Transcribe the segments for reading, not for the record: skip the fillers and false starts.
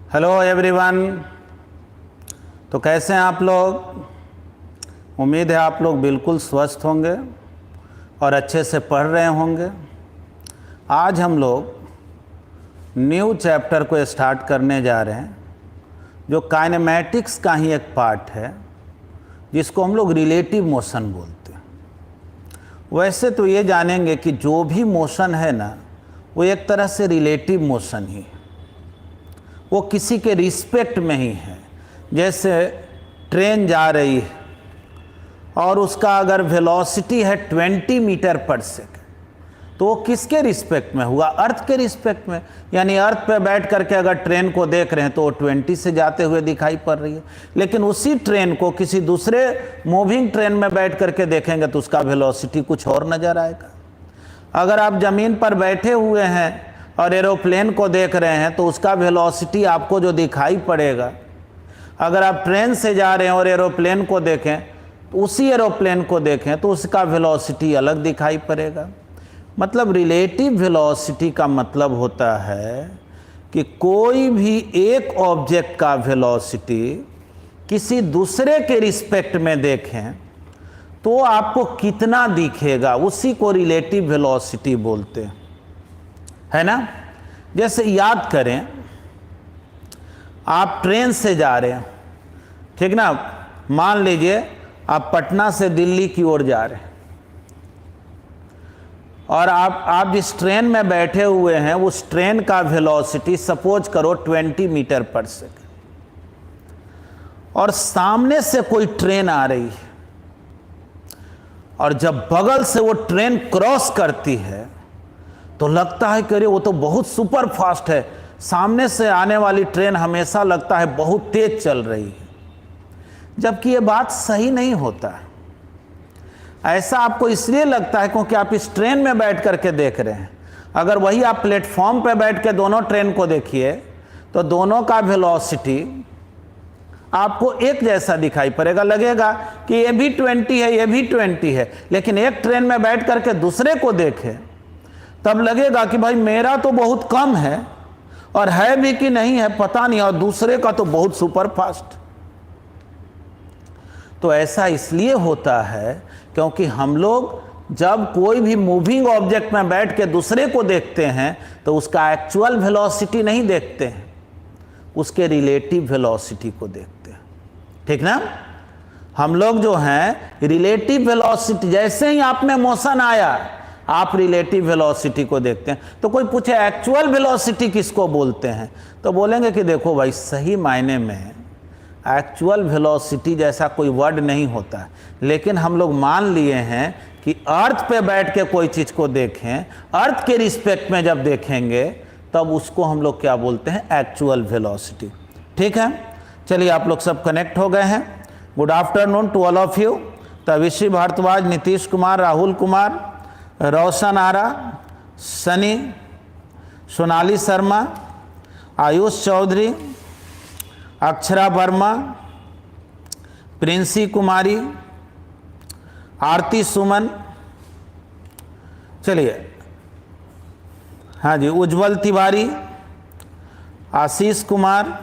Hello everyone. तो कैसे हैं आप लोग? उम्मीद है आप लोग बिल्कुल स्वस्थ होंगे और अच्छे से पढ़ रहे होंगे। आज हम लोग न्यू चैप्टर को स्टार्ट करने जा रहे हैं जो काइनेमैटिक्स का ही एक पार्ट है, जिसको हम लोग रिलेटिव मोशन बोलते हैं। वैसे तो ये जानेंगे कि जो भी मोशन है ना, वो एक तरह से रिलेटिव मोशन ही है, वो किसी के रिस्पेक्ट में ही है। जैसे ट्रेन जा रही है और उसका अगर वेलोसिटी है 20 मीटर पर सेकेंड, तो वो किसके रिस्पेक्ट में हुआ? अर्थ के रिस्पेक्ट में। यानी अर्थ पे बैठ करके अगर ट्रेन को देख रहे हैं तो वो 20 से जाते हुए दिखाई पड़ रही है, लेकिन उसी ट्रेन को किसी दूसरे मूविंग ट्रेन में बैठ करके देखेंगे तो उसका वेलोसिटी कुछ और नज़र आएगा। अगर आप ज़मीन पर बैठे हुए हैं और एरोप्लेन को देख रहे हैं तो उसका वेलोसिटी आपको जो दिखाई पड़ेगा, अगर आप ट्रेन से जा रहे हैं और एरोप्लेन को देखें तो उसी एरोप्लेन को देखें तो उसका वेलोसिटी अलग दिखाई पड़ेगा। मतलब रिलेटिव वेलोसिटी का मतलब होता है कि कोई भी एक ऑब्जेक्ट का वेलोसिटी किसी दूसरे के रिस्पेक्ट में देखें तो आपको कितना दिखेगा, उसी को रिलेटिव वेलोसिटी बोलते हैं, है ना। जैसे याद करें, आप ट्रेन से जा रहे हैं, ठीक ना। मान लीजिए आप पटना से दिल्ली की ओर जा रहे हैं और आप जिस ट्रेन में बैठे हुए हैं उस ट्रेन का वेलोसिटी सपोज करो 20 मीटर पर सेकेंड, और सामने से कोई ट्रेन आ रही है और जब बगल से वो ट्रेन क्रॉस करती है तो लगता है कि अरे वो तो बहुत सुपर फास्ट है। सामने से आने वाली ट्रेन हमेशा लगता है बहुत तेज चल रही है, जबकि ये बात सही नहीं होता है। ऐसा आपको इसलिए लगता है क्योंकि आप इस ट्रेन में बैठ करके देख रहे हैं। अगर वही आप प्लेटफॉर्म पे बैठ के दोनों ट्रेन को देखिए तो दोनों का वेलोसिटी आपको एक जैसा दिखाई पड़ेगा। लगेगा कि ये भी 20 है, ये भी 20 है, लेकिन एक ट्रेन में बैठ करके दूसरे को देखें तब लगेगा कि भाई मेरा तो बहुत कम है और है भी कि नहीं है पता नहीं, और दूसरे का तो बहुत सुपर फास्ट। तो ऐसा इसलिए होता है क्योंकि हम लोग जब कोई भी मूविंग ऑब्जेक्ट में बैठ के दूसरे को देखते हैं तो उसका एक्चुअल वेलोसिटी नहीं देखते हैं, उसके रिलेटिव वेलोसिटी को देखते हैं, ठीक ना। हम लोग जो हैं रिलेटिव वेलोसिटी, जैसे ही आप में मोशन आया आप रिलेटिव वेलोसिटी को देखते हैं। तो कोई पूछे एक्चुअल वेलोसिटी किसको बोलते हैं, तो बोलेंगे कि देखो भाई, सही मायने में एक्चुअल वेलोसिटी जैसा कोई वर्ड नहीं होता है, लेकिन हम लोग मान लिए हैं कि अर्थ पे बैठ के कोई चीज़ को देखें, अर्थ के रिस्पेक्ट में जब देखेंगे तब उसको हम लोग क्या बोलते हैं? Actual velocity. ठीक है, चलिए आप लोग सब कनेक्ट हो गए हैं। Good afternoon to all of you. Tavishi Bhardwaj, Nitish Kumar, Rahul Kumar, Roshan Ara, Sunny, Sonali Sharma, Ayush Chaudhary, Akshara Verma, Princy Kumari, Aarti Suman, चलिए, हाँ जी, उज्जवल तिवारी, आशीष कुमार,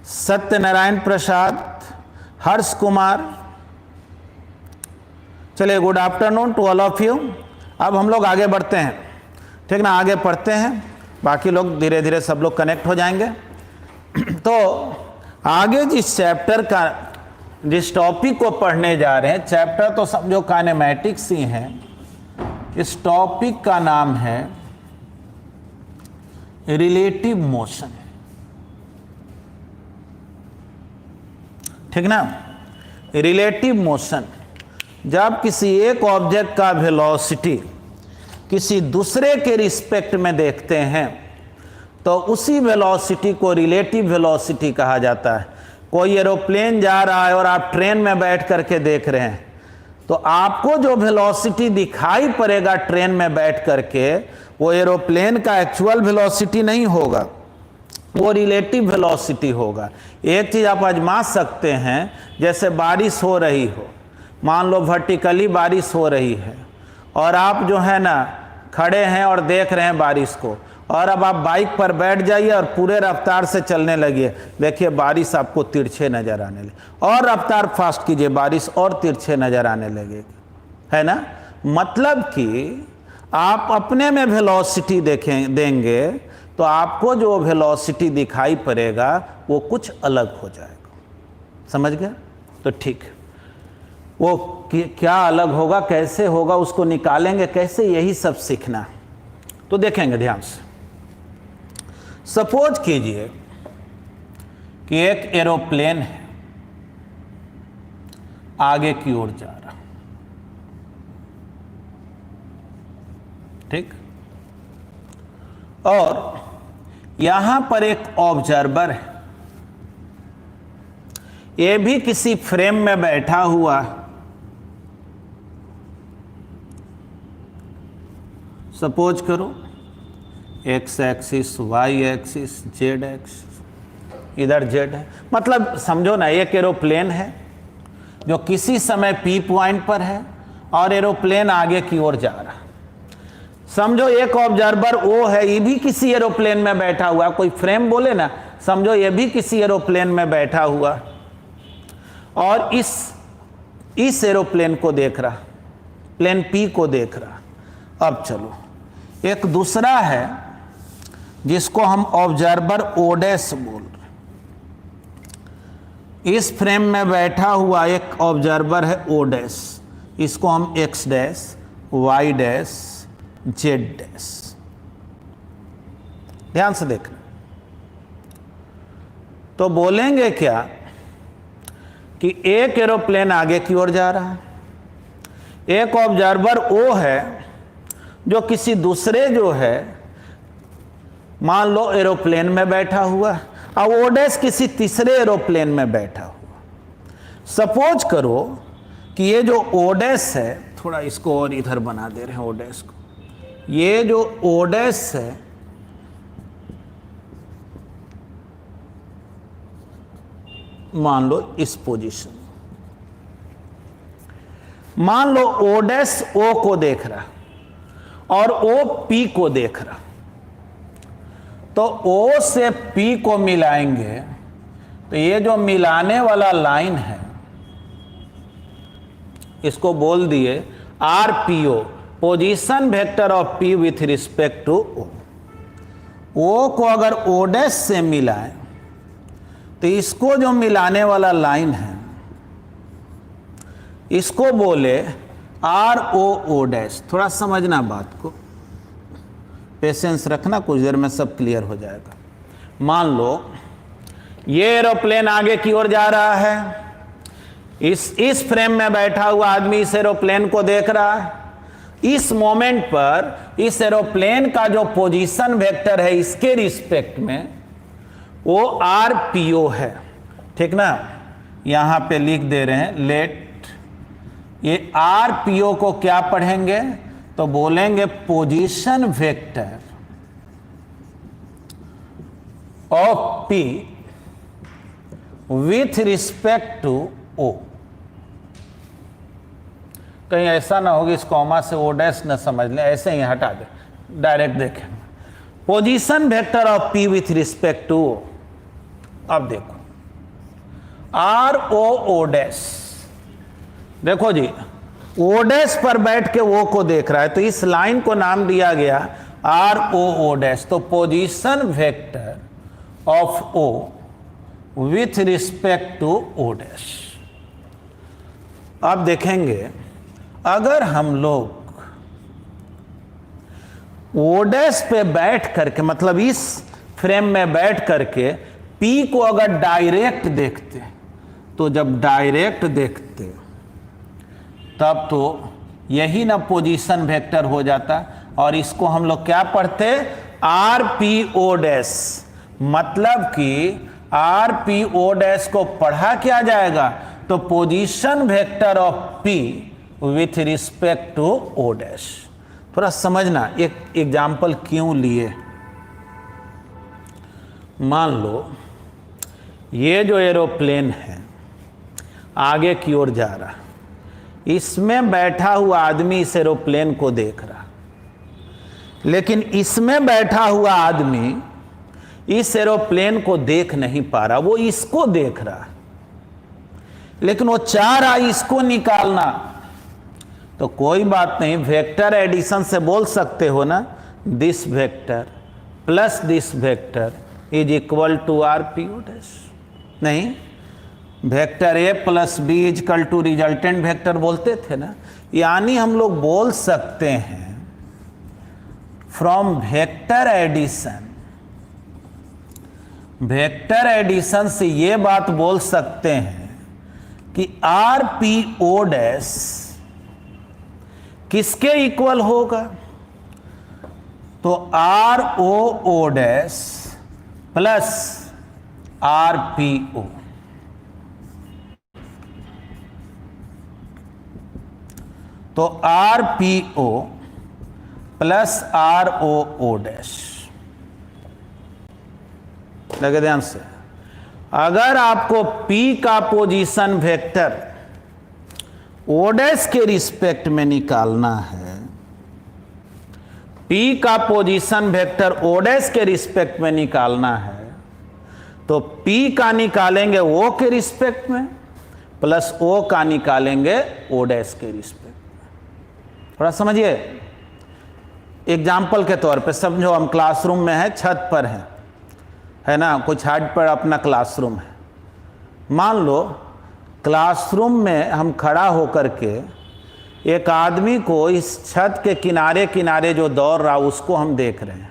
सत्यनारायण प्रसाद, हर्ष कुमार। चलिए, good afternoon to all of you. अब हम लोग आगे बढ़ते हैं, ठीक ना, आगे पढ़ते हैं, बाकी लोग धीरे धीरे सब लोग कनेक्ट हो जाएंगे। तो आगे जिस चैप्टर का, जिस टॉपिक को पढ़ने जा रहे हैं, चैप्टर तो समझो काइनेमैटिक्स ही है, इस टॉपिक का नाम है रिलेटिव मोशन, ठीक ना। रिलेटिव मोशन, जब किसी एक ऑब्जेक्ट का वेलोसिटी किसी दूसरे के रिस्पेक्ट में देखते हैं तो उसी वेलोसिटी को रिलेटिव वेलोसिटी कहा जाता है। कोई एरोप्लेन जा रहा है और आप ट्रेन में बैठ करके देख रहे हैं तो आपको जो वेलोसिटी दिखाई पड़ेगा ट्रेन में बैठ करके, वो एरोप्लेन का एक्चुअल वेलोसिटी नहीं होगा, वो रिलेटिव वेलोसिटी होगा। एक चीज़ आप आजमा सकते हैं, जैसे बारिश हो रही हो, मान लो वर्टिकली बारिश हो रही है और आप जो है ना खड़े हैं और देख रहे हैं बारिश को, और अब आप बाइक पर बैठ जाइए और पूरे रफ्तार से चलने लगिए, देखिए बारिश आपको तिरछे नजर आने लगे, और रफ्तार फास्ट कीजिए, बारिश और तिरछे नजर आने लगेगी, है ना। मतलब कि आप अपने में वेलोसिटी देंगे तो आपको जो वेलोसिटी दिखाई पड़ेगा वो कुछ अलग हो जाएगा, समझ गया। तो ठीक, वो क्या अलग होगा, कैसे होगा, उसको निकालेंगे कैसे, यही सब सीखना है। तो देखेंगे ध्यान से। सपोज कीजिए कि एक एरोप्लेन है, आगे की ओर जा रहा, ठीक, और यहां पर एक ऑब्जर्वर है, ये भी किसी फ्रेम में बैठा हुआ, सपोज करो X axis, Y axis, Z axis, इधर जेड है, मतलब समझो ना एक एरोप्लेन है जो किसी समय पी पॉइंट पर है और एरोप्लेन आगे की ओर जा रहा। समझो एक ऑब्जर्वर ओ है, ये भी किसी एरोप्लेन में बैठा हुआ, कोई फ्रेम बोले ना, समझो ये भी किसी एरोप्लेन में बैठा हुआ और इस एरोप्लेन को देख रहा, प्लेन पी को देख रहा। अब चलो एक दूसरा है जिसको हम ऑब्जर्वर ओ डैश बोल रहे, इस फ्रेम में बैठा हुआ एक ऑब्जर्वर है ओ डैश, इसको हम X dash, Y dash, Z dash, ध्यान से देखना। तो बोलेंगे क्या कि एक एरोप्लेन आगे की ओर जा रहा है, एक ऑब्जर्वर ओ है जो किसी दूसरे जो है मान लो एरोप्लेन में बैठा हुआ, और ओ डैश किसी तीसरे एरोप्लेन में बैठा हुआ। सपोज करो कि ये जो ओ डैश है, थोड़ा इसको और इधर बना दे रहे हैं ओ डैश को, ये जो ओ डैश है मान लो इस पोजीशन, मान लो ओ डैश ओ को देख रहा और ओ पी को देख रहा, तो ओ से पी को मिलाएंगे तो ये जो मिलाने वाला लाइन है इसको बोल दिए RPO, position vector of P with respect to O. O को अगर ओ डैश से मिलाएं तो इसको जो मिलाने वाला लाइन है इसको बोले आर ओ ओ डैश। थोड़ा समझना बात को, पेशेंस रखना, कुछ देर में सब क्लियर हो जाएगा। मान लो ये एरोप्लेन आगे की ओर जा रहा है, इस फ्रेम में बैठा हुआ आदमी इस एरोप्लेन को देख रहा है, इस मोमेंट पर इस एरोप्लेन का जो पोजीशन वेक्टर है इसके रिस्पेक्ट में वो आरपीओ है, ठीक ना। यहां पे लिख दे रहे हैं लेट, ये आरपीओ को क्या पढ़ेंगे तो बोलेंगे position vector of P with respect to O. कहीं ऐसा ना हो कि इस कॉमा से ओ डैश न समझ लें, ऐसे ही हटा दे, डायरेक्ट देखें position vector of P with respect to O. अब देखो आर ओ ओ डैश, देखो जी ओ डैश पर बैठ के ओ को देख रहा है तो इस लाइन को नाम दिया गया आर ओ ओ डैश। तो position vector of O with respect to O dash. अब देखेंगे अगर हम लोग ओ डैश पे बैठ करके, मतलब इस फ्रेम में बैठ करके पी को अगर डायरेक्ट देखते, तो जब डायरेक्ट देखते तब तो यही ना पोजीशन वेक्टर हो जाता, और इसको हम लोग क्या पढ़ते आर पी ओ डैश। मतलब कि आर पी ओ डैश को पढ़ा क्या जाएगा तो position vector of P with respect to O dash. थोड़ा समझना, एक एग्जाम्पल क्यों लिए। मान लो ये जो एरोप्लेन है आगे की ओर जा रहा, इसमें बैठा हुआ आदमी इस एरोप्लेन को देख रहा, लेकिन इसमें बैठा हुआ आदमी इस एरोप्लेन को देख नहीं पा रहा, वो इसको देख रहा है, लेकिन वो चाह रहा इसको निकालना। तो कोई बात नहीं, वेक्टर एडिशन से बोल सकते हो ना, this vector plus this vector is equal to R P O dash. नहीं, vector A plus B is equal to resultant vector बोलते थे ना, यानी हम लोग बोल सकते हैं from vector addition, vector addition से ये बात बोल सकते हैं कि आर पी ओ डैश किसके इक्वल होगा? तो R O O dash plus R P O. तो R P O plus R O O dash. लगे ध्यान से, अगर आपको P का पोजीशन वेक्टर ओ डैश के रिस्पेक्ट में निकालना है, P का पोजीशन वेक्टर ओ डैश के रिस्पेक्ट में निकालना है, तो P का निकालेंगे O के रिस्पेक्ट में प्लस O का निकालेंगे O डैश के रिस्पेक्ट में। थोड़ा समझिए, एग्जाम्पल के तौर पे समझो, हम क्लासरूम में है, छत पर है ना, कुछ हाइट पर अपना क्लासरूम है। मान लो क्लासरूम में हम खड़ा होकर के एक आदमी को इस छत के किनारे किनारे जो दौड़ रहा उसको हम देख रहे हैं,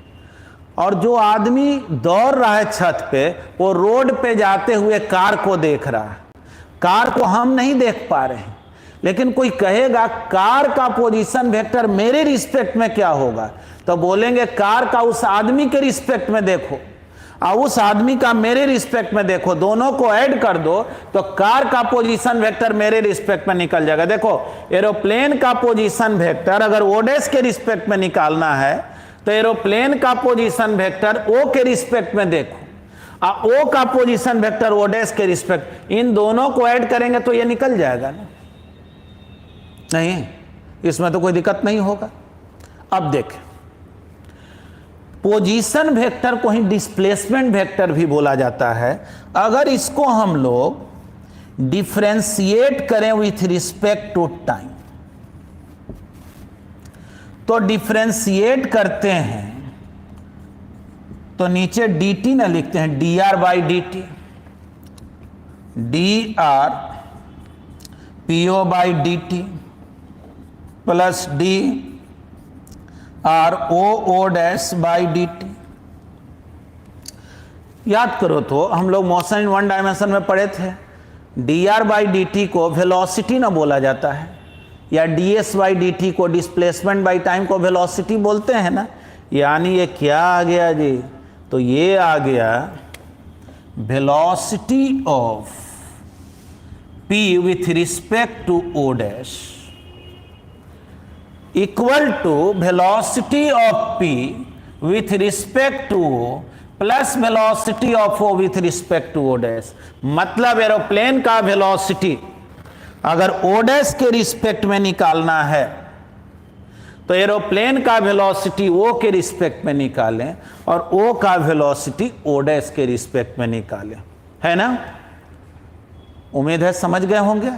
और जो आदमी दौड़ रहा है छत पे वो रोड पे जाते हुए कार को देख रहा है। कार को हम नहीं देख पा रहे हैं, लेकिन कोई कहेगा कार का पोजीशन वेक्टर मेरे रिस्पेक्ट में क्या होगा, तो बोलेंगे कार का उस आदमी के रिस्पेक्ट में देखो और उस आदमी का मेरे रिस्पेक्ट में देखो, दोनों को ऐड कर दो तो कार का पोजीशन वेक्टर मेरे रिस्पेक्ट में निकल जाएगा। देखो, एरोप्लेन का पोजीशन वेक्टर अगर ओ डैश के रिस्पेक्ट में निकालना है तो एरोप्लेन का पोजीशन वेक्टर ओ के रिस्पेक्ट में देखो और ओ का पोजीशन वेक्टर ओ डैश के रिस्पेक्ट, इन दोनों को ऐड करेंगे तो ये निकल जाएगा ना। नहीं, इसमें तो कोई दिक्कत नहीं होगा। अब देखें, पोजीशन वेक्टर को ही डिस्प्लेसमेंट वेक्टर भी बोला जाता है। अगर इसको हम लोग डिफरेंशिएट करें विथ रिस्पेक्ट टू टाइम, तो डिफरेंशिएट करते हैं तो नीचे dt ना लिखते हैं, dr by dt, dr po by dt plus d are O O dash by D T. याद करो तो हम लोग मोशन इन वन डायमेंशन में पढ़े थे, D R by D T को वेलोसिटी ना बोला जाता है, या D S by D T को डिस्प्लेसमेंट बाई टाइम को वेलोसिटी बोलते हैं ना। यानी ये क्या आ गया जी, तो ये आ गया velocity of P with respect to O dash equal to velocity of P with respect to O plus velocity of O with respect to O dash. मतलब एरोप्लेन का वेलोसिटी अगर O डैश के रिस्पेक्ट में निकालना है तो aeroplane का velocity O के रिस्पेक्ट में निकालें और O का वेलोसिटी O डैश के रिस्पेक्ट में निकालें, है ना। उम्मीद है समझ गए होंगे।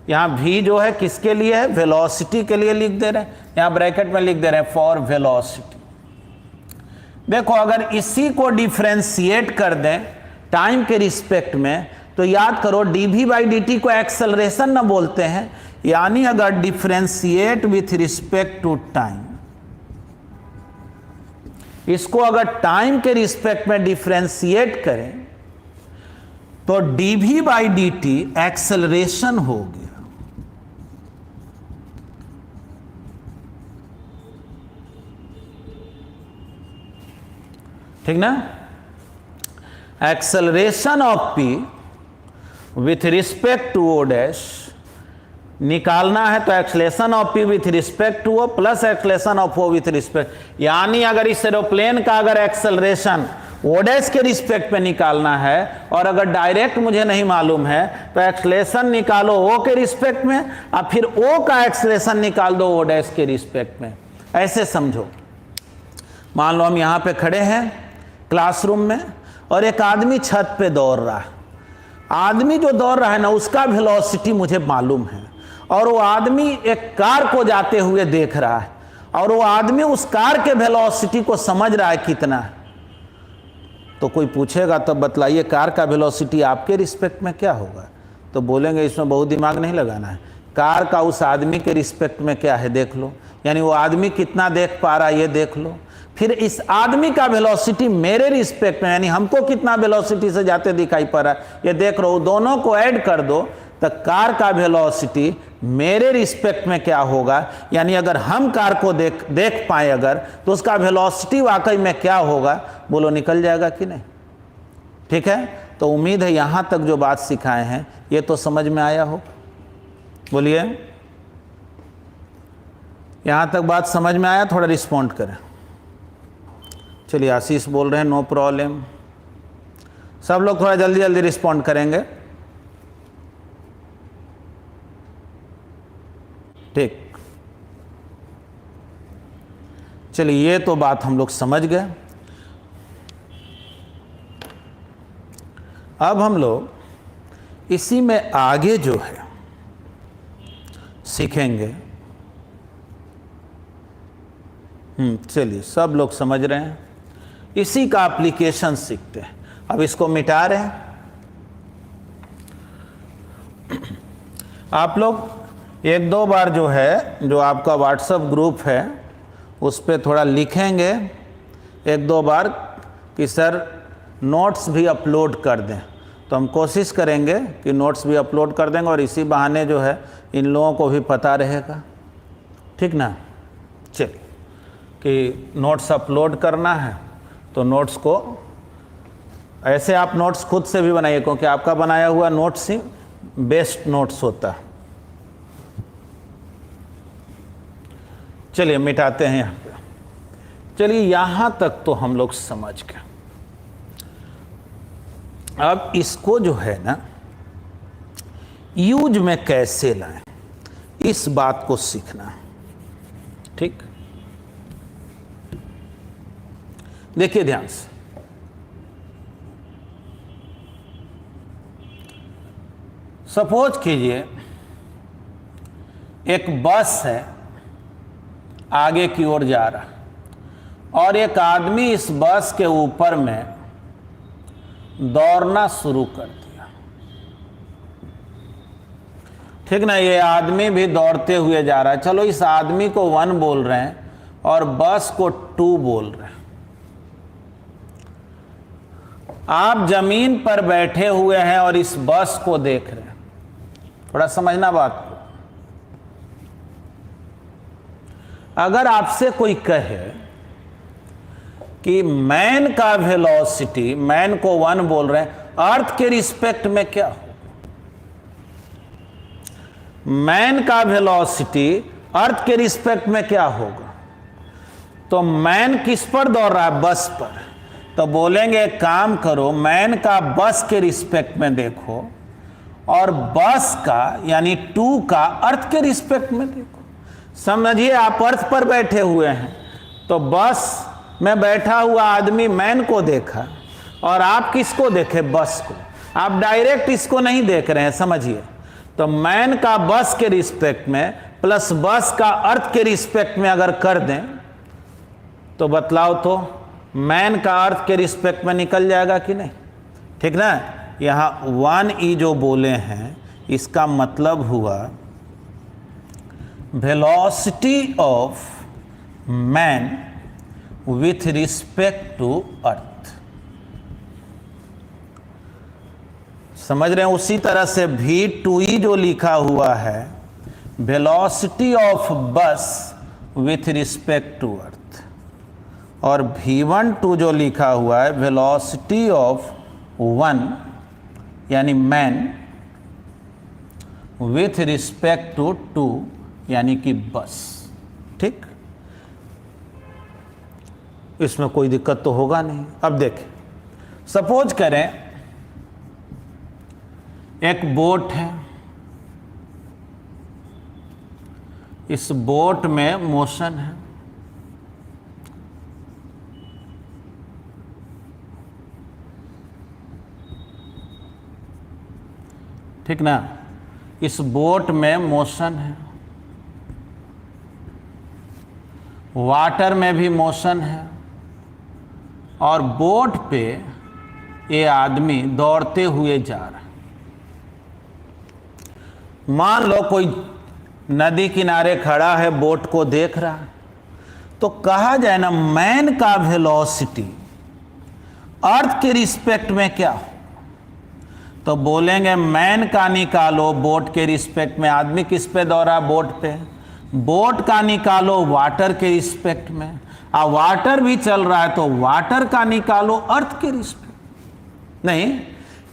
यहाँ v जो है किसके लिए है, वेलोसिटी के लिए लिख दे रहे हैं, यहाँ ब्रैकेट में लिख दे रहे हैं फॉर वेलोसिटी। देखो, अगर इसी को डिफरेंशिएट कर दें टाइम के रिस्पेक्ट में तो याद करो dv बाई dt को एक्सेलरेशन ना बोलते हैं, यानी अगर differentiate with respect to time, इसको अगर टाइम के रिस्पेक्ट में डिफरेंशिएट करें तो dv बाई dt एक्सेलरेशन हो गया। ठीक ना। Acceleration of P with respect to O dash निकालना है तो acceleration of P with respect to O plus acceleration of O with respect, यानी अगर इस एरोप्लेन का अगर एक्सेलरेशन O डैश के रिस्पेक्ट में निकालना है और अगर डायरेक्ट मुझे नहीं मालूम है तो एक्सेलरेशन निकालो O के रिस्पेक्ट में और फिर O का एक्सेलरेशन निकाल दो O डैश के रिस्पेक्ट में। ऐसे समझो, मान लो हम यहाँ पे खड़े हैं क्लासरूम में और एक आदमी छत पे दौड़ रहा है। आदमी जो दौड़ रहा है ना, उसका वेलोसिटी मुझे मालूम है, और वो आदमी एक कार को जाते हुए देख रहा है, और वो आदमी उस कार के वेलोसिटी को समझ रहा है कितना है। तो कोई पूछेगा तो बतलाइए कार का वेलोसिटी आपके रिस्पेक्ट में क्या होगा? तो बोलेंगे इसमें बहुत दिमाग नहीं लगाना है, कार का उस आदमी के रिस्पेक्ट में क्या है देख लो, यानी वो आदमी कितना देख पा रहा है ये देख लो, फिर इस आदमी का वेलोसिटी मेरे रिस्पेक्ट में, यानी हमको कितना वेलोसिटी से जाते दिखाई पड़ रहा है ये देख लो, दोनों को ऐड कर दो तो कार का वेलोसिटी मेरे रिस्पेक्ट में क्या होगा, यानी अगर हम कार को देख पाए अगर, तो उसका वेलोसिटी वाकई में क्या होगा, बोलो निकल जाएगा कि नहीं? ठीक है, तो उम्मीद है यहां तक जो बात सिखाए हैं ये तो समझ में आया हो। बोलिए, यहां तक बात समझ में आया? थोड़ा रिस्पॉन्ड करें। चलिए, आशीष बोल रहे हैं नो प्रॉब्लम। सब लोग थोड़ा जल्दी जल्दी रिस्पॉन्ड करेंगे। ठीक, चलिए ये तो बात हम लोग समझ गए। अब हम लोग इसी में आगे जो है सीखेंगे। चलिए, सब लोग समझ रहे हैं, इसी का एप्लीकेशन सीखते हैं। अब इसको मिटा रहे हैं। आप लोग एक दो बार जो है, जो आपका व्हाट्सएप ग्रुप है उस पर थोड़ा लिखेंगे एक दो बार कि सर नोट्स भी अपलोड कर दें, तो हम कोशिश करेंगे कि नोट्स भी अपलोड कर देंगे, और इसी बहाने जो है इन लोगों को भी पता रहेगा। ठीक ना? चलिए, कि नोट्स अपलोड करना है तो नोट्स को ऐसे आप नोट्स खुद से भी बनाइए, क्योंकि आपका बनाया हुआ नोट्स ही बेस्ट नोट्स होता है। चलिए मिटाते हैं यहाँ पे। चलिए, यहां तक तो हम लोग समझ गए। अब इसको जो है ना यूज में कैसे लाएं, इस बात को सीखना है। ठीक, देखिए ध्यान से। सपोज कीजिए एक बस है, आगे की ओर जा रहा, और एक आदमी इस बस के ऊपर में दौड़ना शुरू कर दिया। ठीक ना? ये आदमी भी दौड़ते हुए जा रहा है। चलो, इस आदमी को 1 बोल रहे हैं और बस को 2 बोल रहे हैं। आप जमीन पर बैठे हुए हैं और इस बस को देख रहे हैं। थोड़ा समझना बात को। अगर आपसे कोई कहे कि मैन का वेलोसिटी, मैन को 1 बोल रहे हैं, अर्थ के रिस्पेक्ट में क्या हो, मैन का वेलोसिटी अर्थ के रिस्पेक्ट में क्या होगा, तो मैन किस पर दौड़ रहा है? बस पर। तो बोलेंगे एक काम करो, मैन का बस के रिस्पेक्ट में देखो और बस का यानी 2 का अर्थ के रिस्पेक्ट में देखो। समझिए, आप अर्थ पर बैठे हुए हैं तो बस में बैठा हुआ आदमी मैन को देखा, और आप किसको देखे? बस को। आप डायरेक्ट इसको नहीं देख रहे हैं, समझिए। तो मैन का बस के रिस्पेक्ट में प्लस बस का अर्थ के रिस्पेक्ट में अगर कर दें तो बतलाओ तो मैन का अर्थ के रिस्पेक्ट में निकल जाएगा कि नहीं? ठीक ना? यहां 1e जो बोले हैं इसका मतलब हुआ velocity of man with respect to earth. समझ रहे हैं? उसी तरह से v2e जो लिखा हुआ है वेलोसिटी ऑफ बस विथ रिस्पेक्ट टू अर्थ, और v12 जो लिखा हुआ है वेलोसिटी ऑफ 1 यानी मैन विथ रिस्पेक्ट टू 2 यानी कि बस। ठीक, इसमें कोई दिक्कत तो होगा नहीं। अब देखें, सपोज करें एक बोट है, इस बोट में मोशन है, ठीक ना। इस बोट में मोशन है, वाटर में भी मोशन है, और बोट पे ये आदमी दौड़ते हुए जा रहा है। मान लो कोई नदी किनारे खड़ा है, बोट को देख रहा है, तो कहा जाए ना मैन का वेलोसिटी अर्थ के रिस्पेक्ट में क्या हो, तो बोलेंगे मैन का निकालो बोट के रिस्पेक्ट में। आदमी किस पे दौड़ा? बोट पे। बोट का निकालो वाटर के रिस्पेक्ट में। वाटर भी चल रहा है तो वाटर का निकालो अर्थ के रिस्पेक्ट। नहीं,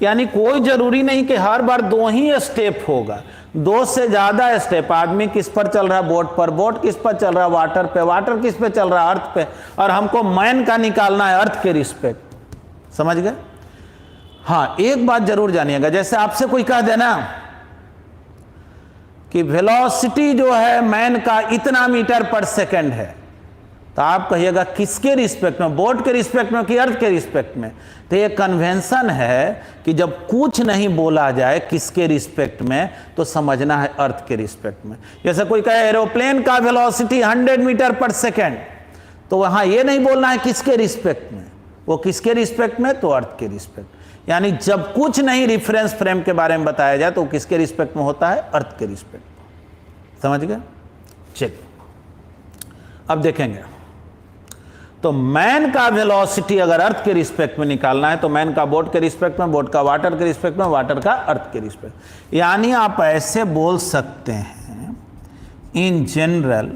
यानी कोई जरूरी नहीं कि हर बार 2 ही स्टेप होगा, 2 से ज्यादा स्टेप। आदमी किस पर चल रहा है? बोट पर। बोट किस पर चल रहा है? वाटर पे। वाटर किस पे चल रहा है? अर्थ पे। और हमको मैन का निकालना है अर्थ के रिस्पेक्ट। समझ गए? हाँ, एक बात जरूर जानिएगा, जैसे आपसे कोई कह देना कि वेलोसिटी जो है मैन का इतना मीटर पर सेकंड है, तो आप कहिएगा किसके रिस्पेक्ट में? बोट के रिस्पेक्ट में कि अर्थ के रिस्पेक्ट में? तो ये कन्वेंशन है कि जब कुछ नहीं बोला जाए किसके रिस्पेक्ट में, तो समझना है अर्थ के रिस्पेक्ट में। जैसे कोई कहे एरोप्लेन का वेलोसिटी 100 मीटर पर सेकंड, तो वहां ये नहीं बोलना है किसके रिस्पेक्ट में, वो किसके रिस्पेक्ट में? तो अर्थ के रिस्पेक्ट। यानी जब कुछ नहीं रिफरेंस फ्रेम के बारे में बताया जाए तो किसके रिस्पेक्ट में होता है? अर्थ के रिस्पेक्ट। समझ गए? चलिए अब देखेंगे। तो मैन का वेलोसिटी अगर अर्थ के रिस्पेक्ट में निकालना है तो मैन का बोट के रिस्पेक्ट में, बोट का वाटर के रिस्पेक्ट में, वाटर का अर्थ के रिस्पेक्ट। यानी आप ऐसे बोल सकते हैं इन जनरल,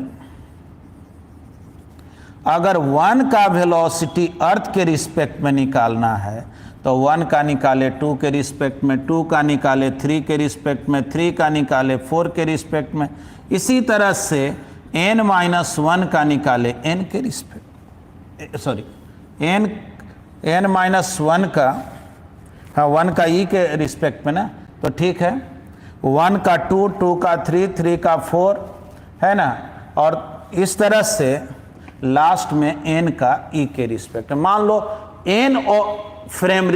अगर 1 का वेलोसिटी अर्थ के रिस्पेक्ट में निकालना है तो 1 का निकाले 2 के रिस्पेक्ट में, 2 का निकाले 3 के रिस्पेक्ट में, 3 का निकाले 4 के रिस्पेक्ट में, इसी तरह से n-1 का निकाले n के रिस्पेक्ट, सॉरी n-1 का, हाँ 1 का e के रिस्पेक्ट में ना, तो ठीक है। 1 का 2, 2 का 3, 3 का 4 है ना, और इस तरह से लास्ट में n का e के रिस्पेक्ट। मान लो n और फ्रेम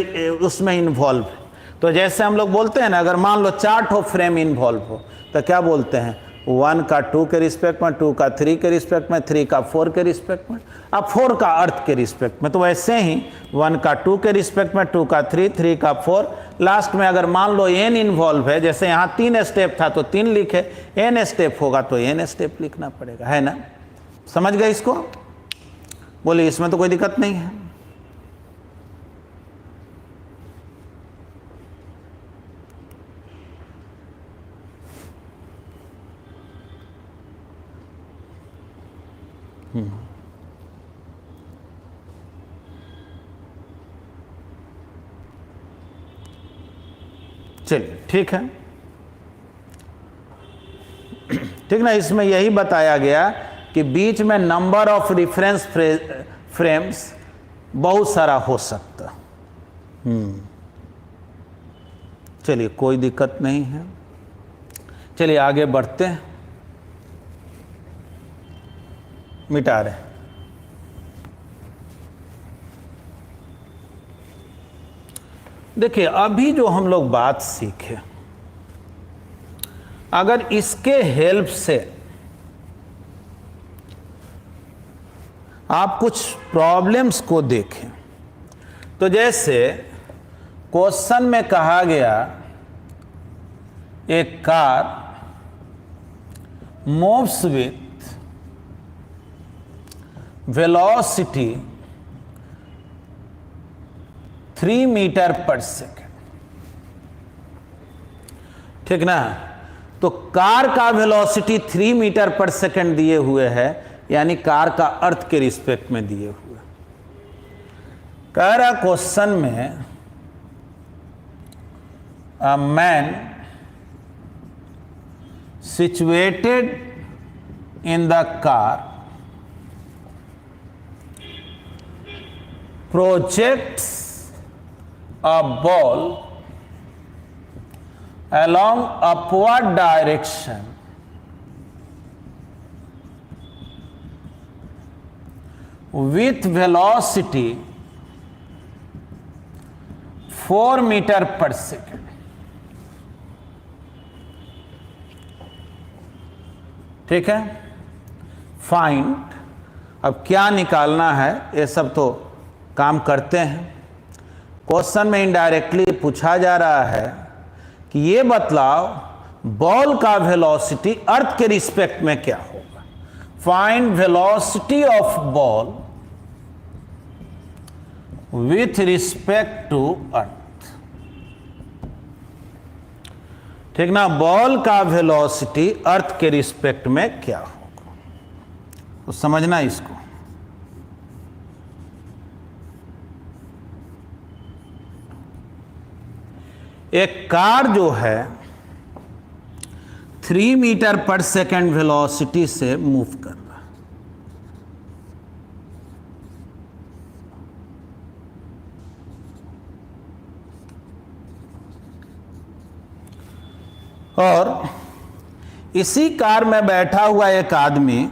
उसमें इन्वॉल्व है, तो जैसे हम लोग बोलते हैं ना, अगर मान लो 4 ठो फ्रेम इन्वॉल्व हो तो क्या बोलते हैं? 1 का 2 के रिस्पेक्ट में, 2 का 3 के रिस्पेक्ट में, 3 का 4 के रिस्पेक्ट में, अब 4 का अर्थ के रिस्पेक्ट में। तो वैसे ही 1 का 2 के रिस्पेक्ट में, 2 का 3, 3 का 4, लास्ट में अगर मान लो n इन्वॉल्व है, जैसे यहाँ 3 स्टेप था तो 3 लिखे, n स्टेप होगा तो n स्टेप लिखना पड़ेगा, है ना। समझ गए इसको? बोलिए, इसमें तो कोई दिक्कत नहीं है। चलिए ठीक है, ठीक ना। इसमें यही बताया गया कि बीच में नंबर ऑफ रिफरेंस फ्रेम्स बहुत सारा हो सकता। चलिए कोई दिक्कत नहीं है, चलिए आगे बढ़ते हैं। मिटा रहे, देखिए अभी जो हम लोग बात सीखे, अगर इसके हेल्प से आप कुछ प्रॉब्लम्स को देखें, तो जैसे क्वेश्चन में कहा गया एक car moves with velocity 3 metre per second, ठीक ना। तो कार का वेलोसिटी 3 मीटर पर सेकेंड दिए हुए है, यानी कार का अर्थ के रिस्पेक्ट में दिए हुए। कह रहा क्वेश्चन में a man situated in the car projects a ball along upward direction with velocity 4 meter per second. ठीक है, फाइंड। अब क्या निकालना है ये सब तो काम करते हैं। क्वेश्चन में इनडायरेक्टली पूछा जा रहा है कि ये बतलाओ बॉल का वेलोसिटी अर्थ के रिस्पेक्ट में क्या होगा। Find velocity of ball with respect to earth. ठीक ना, बॉल का वेलोसिटी अर्थ के रिस्पेक्ट में क्या होगा, तो समझना इसको। एक कार जो है 3 मीटर पर सेकेंड वेलोसिटी से मूव कर रहा है, और इसी कार में बैठा हुआ एक आदमी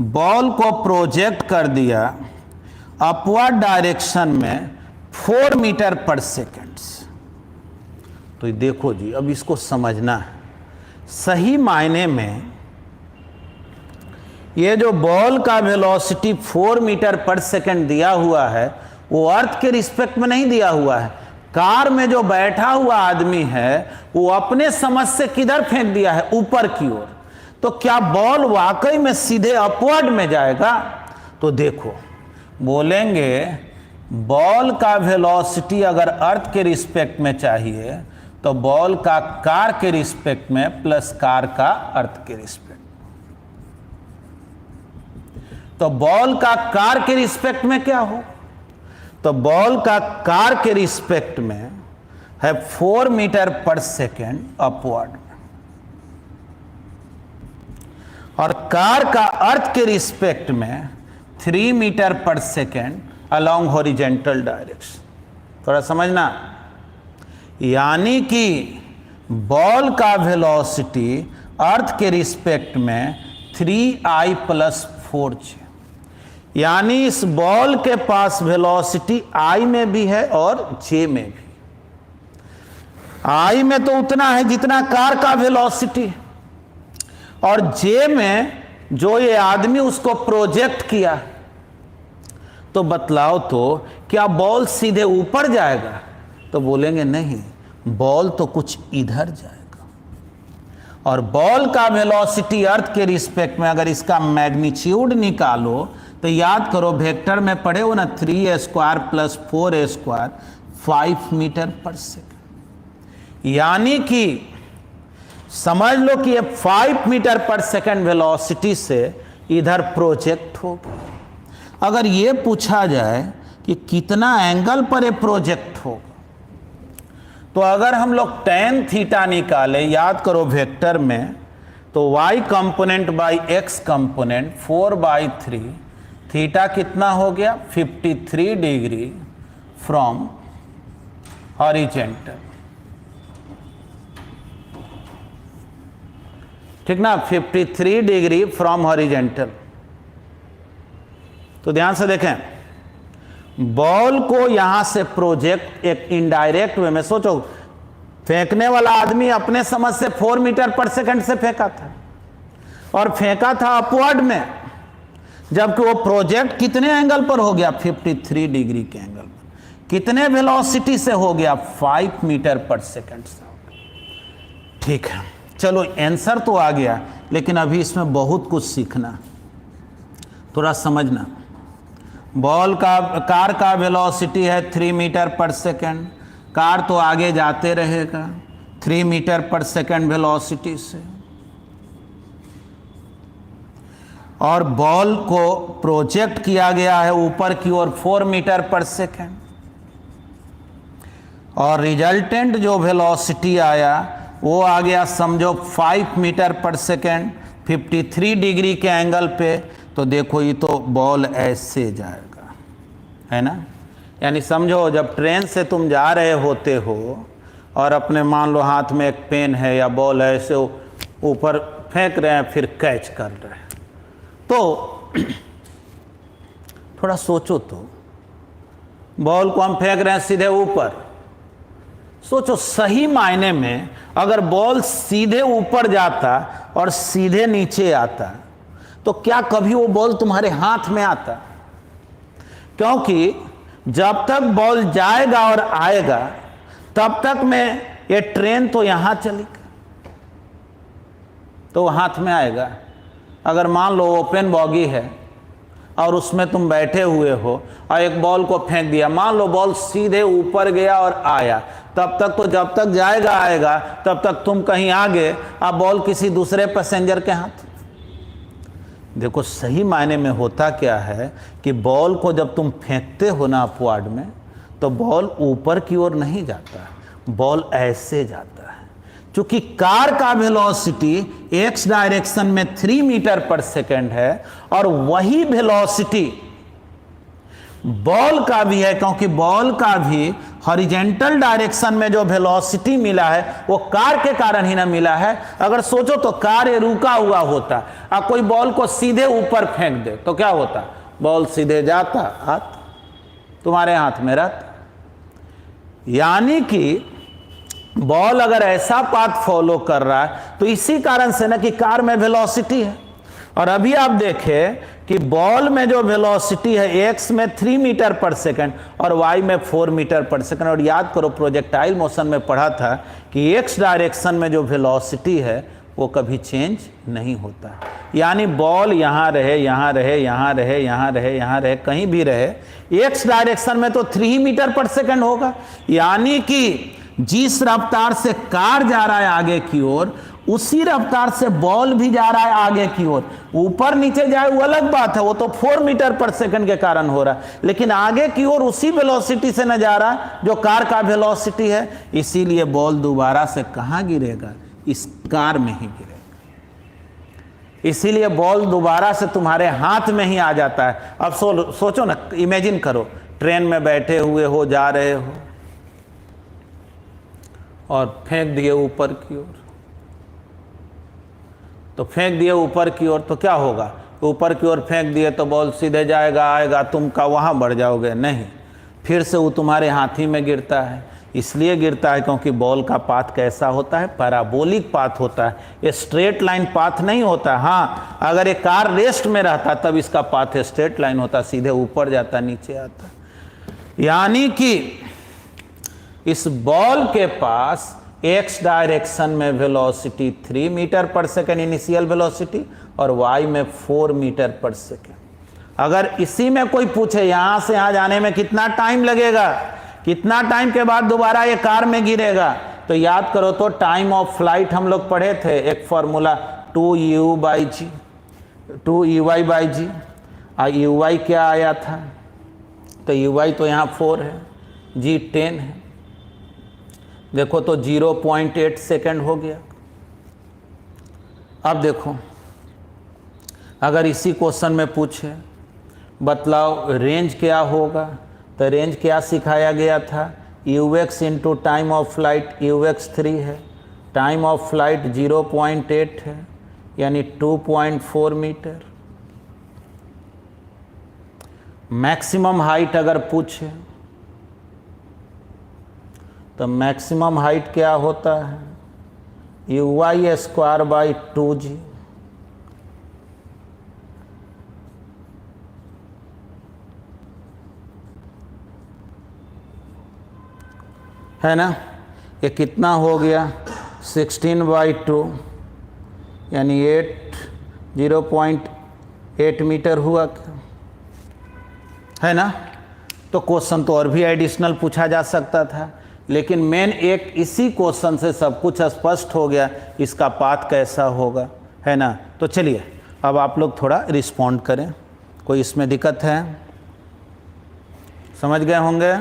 बॉल को प्रोजेक्ट कर दिया अपवर्ड डायरेक्शन में 4 मीटर पर सेकेंड। तो ये देखो जी, अब इसको समझना है। सही मायने में ये जो बॉल का वेलोसिटी 4 मीटर पर सेकेंड दिया हुआ है वो अर्थ के रिस्पेक्ट में नहीं दिया हुआ है। कार में जो बैठा हुआ आदमी है वो अपने समझ से किधर फेंक दिया है, ऊपर की ओर। तो क्या बॉल वाकई में सीधे अपवर्ड में जाएगा? तो देखो, बोलेंगे बॉल का वेलोसिटी अगर अर्थ के रिस्पेक्ट में चाहिए तो बॉल का कार के रिस्पेक्ट में प्लस कार का अर्थ के रिस्पेक्ट। तो बॉल का कार के रिस्पेक्ट में क्या हो, तो बॉल का कार के रिस्पेक्ट में है 4 मीटर पर सेकेंड अपवर्ड में, और कार का अर्थ के रिस्पेक्ट में 3 metre per second along horizontal direction. थोड़ा समझना, यानी कि बॉल का वेलोसिटी अर्थ के रिस्पेक्ट में 3i + 4j, यानी इस बॉल के पास वेलोसिटी i में भी है और j में भी। i में तो उतना है जितना कार का वेलोसिटी, और j में जो ये आदमी उसको प्रोजेक्ट किया। तो बतलाओ तो क्या बॉल सीधे ऊपर जाएगा? तो बोलेंगे नहीं, बॉल तो कुछ इधर जाएगा। और बॉल का वेलोसिटी अर्थ के रिस्पेक्ट में अगर इसका मैग्नीट्यूड निकालो तो याद करो, वेक्टर में पढ़े हो ना, 3a² + 4a², 5 metre per second. यानी कि समझ लो कि ये 5 मीटर पर सेकेंड वेलोसिटी से इधर प्रोजेक्ट होगा। अगर ये पूछा जाए कि कितना एंगल पर ये प्रोजेक्ट होगा, तो अगर हम लोग tan थीटा निकाले, याद करो वेक्टर में, तो y component by x component 4/3, theta कितना हो गया 53 डिग्री फ्रॉम हॉरिजेंटल। ठीक ना, 53 डिग्री फ्रॉम हॉरिजेंटल। तो ध्यान से देखें, बॉल को यहां से प्रोजेक्ट एक इनडायरेक्ट वे में, सोचो फेंकने वाला आदमी अपने समझ से 4 मीटर पर सेकंड से फेंका था और फेंका था अपवर्ड में, जबकि वो प्रोजेक्ट कितने एंगल पर हो गया 53 डिग्री के एंगल पर। कितने वेलोसिटी से हो गया 5 मीटर पर सेकंड से। ठीक है, चलो आंसर तो आ गया, लेकिन अभी इसमें बहुत कुछ सीखना, थोड़ा समझना। बॉल का कार का वेलोसिटी है 3 मीटर पर सेकेंड, कार तो आगे जाते रहेगा 3 मीटर पर सेकेंड वेलोसिटी से, और बॉल को प्रोजेक्ट किया गया है ऊपर की ओर 4 मीटर पर सेकेंड, और रिजल्टेंट जो वेलोसिटी आया वो आ गया समझो 5 मीटर पर सेकेंड 53 डिग्री के एंगल पे। तो देखो ये तो बॉल ऐसे जाएगा, है ना। यानी समझो जब ट्रेन से तुम जा रहे होते हो और अपने मान लो हाथ में एक पेन है या बॉल है, ऐसे ऊपर फेंक रहे हैं फिर कैच कर रहे हैं, तो थोड़ा सोचो तो, बॉल को हम फेंक रहे हैं सीधे ऊपर, सोचो, सही मायने में अगर बॉल सीधे ऊपर जाता और सीधे नीचे आता तो क्या कभी वो बॉल तुम्हारे हाथ में आता? क्योंकि जब तक बॉल जाएगा और आएगा तब तक में ये ट्रेन तो यहां चलेगा, तो हाथ में आएगा। अगर मान लो ओपन बॉगी है और उसमें तुम बैठे हुए हो और एक बॉल को फेंक दिया, मान लो बॉल सीधे ऊपर गया और आया, तब तक तो जब तक जाएगा आएगा तब तक तुम कहीं आगे, अब बॉल किसी दूसरे पैसेंजर के हाथ। देखो, सही मायने में होता क्या है कि बॉल को जब तुम फेंकते हो ना अपवार्ड में, तो बॉल ऊपर की ओर नहीं जाता, बॉल ऐसे जाता है। चूंकि कार का वेलोसिटी एक्स डायरेक्शन में 3 मीटर पर सेकेंड है और वही वेलोसिटी बॉल का भी है, क्योंकि बॉल का भी हॉरिजेंटल डायरेक्शन में जो वेलोसिटी मिला है वो कार के कारण ही ना मिला है। अगर सोचो तो कार ये रुका हुआ होता, अब कोई बॉल को सीधे ऊपर फेंक दे तो क्या होता? बॉल सीधे जाता, हाथ तुम्हारे हाथ में रहता। यानी कि बॉल अगर ऐसा पाथ फॉलो कर रहा है तो इसी कारण से ना कि कार में वेलोसिटी है। और अभी आप देखें कि बॉल में जो वेलोसिटी है एक्स में 3 मीटर पर सेकंड और वाई में 4 मीटर पर सेकंड। और याद करो, प्रोजेक्टाइल मोशन में पढ़ा था कि एक्स डायरेक्शन में जो वेलोसिटी है वो कभी चेंज नहीं होता। यानी बॉल यहाँ रहे, यहाँ रहे, यहाँ रहे, यहाँ रहे, यहाँ रहे, कहीं भी रहे, एक्स डायरेक्शन में तो 3 मीटर पर सेकंड होगा। यानी कि जिस रफ्तार से कार जा रहा है आगे की ओर, उसी रफ्तार से बॉल भी जा रहा है आगे की ओर। ऊपर नीचे जाए वो अलग बात है, वो तो 4 मीटर पर सेकंड के कारण हो रहा है, लेकिन आगे की ओर उसी वेलोसिटी से न जा रहा जो कार का वेलोसिटी है। इसीलिए बॉल दोबारा से कहां गिरेगा? इस कार में ही गिरेगा। इसीलिए बॉल दोबारा से तुम्हारे हाथ में ही आ जाता है। अब सोचो ना, इमेजिन करो, ट्रेन में बैठे हुए हो, जा रहे हो और फेंक दिए ऊपर की ओर, तो फेंक दिए ऊपर की ओर तो क्या होगा? ऊपर की ओर फेंक दिए तो बॉल सीधे जाएगा, आएगा, तुम का वहाँ बढ़ जाओगे? नहीं, फिर से वो तुम्हारे हाथी में गिरता है। इसलिए गिरता है क्योंकि बॉल का पाथ कैसा होता है? पैराबोलिक पाथ होता है, ये स्ट्रेट लाइन पाथ नहीं होता। हाँ, अगर ये कार रेस्ट में रहता तब इसका पाथ स्ट्रेट लाइन होता, सीधे ऊपर जाता, नीचे आता। यानी कि इस बॉल के पास एक्स डायरेक्शन में velocity 3 metre per second initial velocity और वाई में 4 मीटर पर सेकेंड। अगर इसी में कोई पूछे यहां से यहां जाने में कितना टाइम लगेगा, कितना टाइम के बाद दोबारा ये कार में गिरेगा, तो याद करो तो टाइम ऑफ फ्लाइट हम लोग पढ़े थे, एक फॉर्मूला 2u/g, 2uy/g। uy क्या आया था? तो uy तो यहाँ 4 है, g 10 है। देखो तो 0.8 सेकेंड हो गया। अब देखो, अगर इसी क्वेश्चन में पूछे बतलाओ रेंज क्या होगा, तो रेंज क्या सिखाया गया था? ux into time of flight, ux 3 है, टाइम ऑफ फ्लाइट 0.8 है, यानी 2.4 मीटर। मैक्सिमम हाइट अगर पूछे तो मैक्सिमम हाइट क्या होता है? uy²/2g। है ना? ये कितना हो गया? 16/2, यानी 0.8 मीटर हुआ, है ना? तो क्वेश्चन तो और भी एडिशनल पूछा जा सकता था, लेकिन मेन एक इसी क्वेश्चन से सब कुछ स्पष्ट हो गया, इसका पाथ कैसा होगा, है ना? तो चलिए अब आप लोग थोड़ा रिस्पॉन्ड करें। कोई इसमें दिक्कत है? समझ गए होंगे?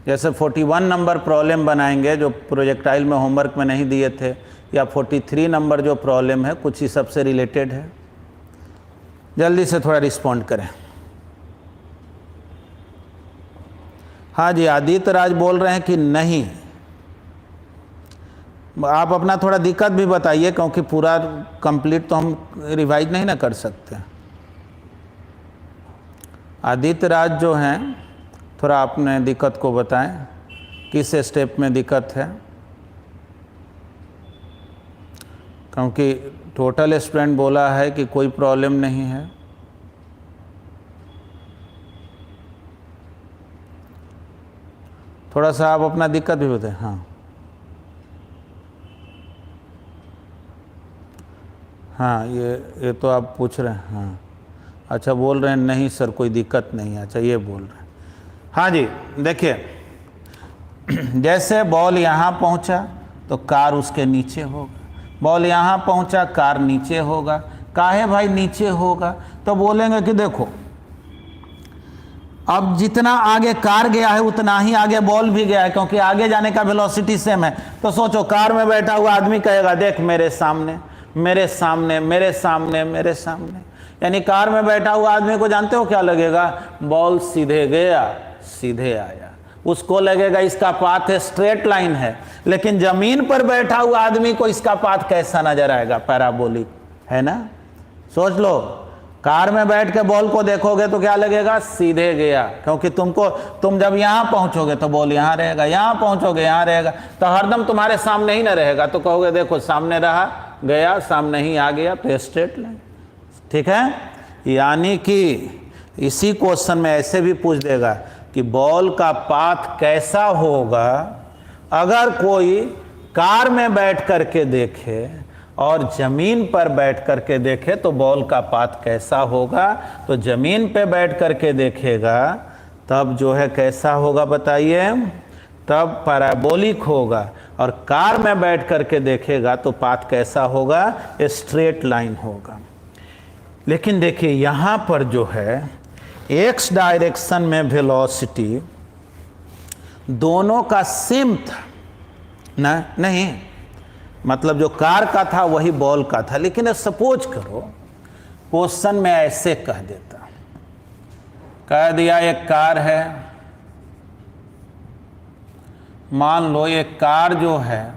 जैसे 41 नंबर प्रॉब्लम बनाएंगे जो प्रोजेक्टाइल में होमवर्क में नहीं दिए थे, या 43 नंबर जो प्रॉब्लम है कुछ ही सबसे रिलेटेड है। जल्दी से थोड़ा रिस्पॉन्ड करें। हाँ जी, आदित्य राज बोल रहे हैं कि नहीं। आप अपना थोड़ा दिक्कत भी बताइए, क्योंकि पूरा कंप्लीट तो हम रिवाइज नहीं ना कर सकते। आदित्य राज जो हैं, थोड़ा अपने दिक्कत को बताएं। किस स्टेप में दिक्कत है? क्योंकि टोटल स्टूडेंट बोला है कि कोई प्रॉब्लम नहीं है। थोड़ा सा आप अपना दिक्कत भी बताएं। हाँ हाँ, ये तो आप पूछ रहे हैं। हाँ अच्छा, बोल रहे हैं नहीं सर कोई दिक्कत नहीं है। अच्छा ये बोल रहे हैं। हाँ जी, देखिए जैसे बॉल यहाँ पहुँचा तो कार उसके नीचे होगा, बॉल यहाँ पहुँचा कार नीचे होगा। काहे भाई नीचे होगा? तो बोलेंगे कि देखो अब जितना आगे कार गया है उतना ही आगे बॉल भी गया है, क्योंकि आगे जाने का वेलोसिटी सेम है। तो सोचो कार में बैठा हुआ आदमी कहेगा देख मेरे सामने मेरे सामने मेरे सामने मेरे सामने, यानी कार में बैठा हुआ आदमी को जानते हो क्या लगेगा? बॉल सीधे गया सीधे आया, उसको लगेगा इसका पाथ है स्ट्रेट लाइन है। लेकिन जमीन पर बैठा हुआ आदमी को इसका पाथ कैसा नजर आएगा? पैराबोलिक है ना। सोच लो, कार में बैठ के बॉल को देखोगे तो क्या लगेगा? सीधे गया, क्योंकि तुम जब यहां पहुंचोगे तो बॉल यहां रहेगा, यहां पहुंचोगे यहां रहेगा, तो हरदम तुम्हारे सामने ही ना रहेगा। तो कहोगे देखो सामने रहा गया, सामने ही आ गया, तो स्ट्रेट लाइन। ठीक है, यानी कि इसी क्वेश्चन में ऐसे भी पूछ देगा कि बॉल का पाथ कैसा होगा अगर कोई कार में बैठ करके देखे और जमीन पर बैठ करके देखे, तो बॉल का पाथ कैसा होगा? तो जमीन पे बैठ करके देखेगा तब जो है कैसा होगा बताइए? तब पैराबोलिक होगा। और कार में बैठ करके देखेगा तो पाथ कैसा होगा? स्ट्रेट लाइन होगा। लेकिन देखिए यहाँ पर जो है एक्स डायरेक्शन में वेलोसिटी दोनों का सेम था ना? नहीं, मतलब जो कार का था वही बॉल का था। लेकिन सपोज करो क्वेश्चन में ऐसे कह देता, कह दिया एक कार है, मान लो एक कार जो है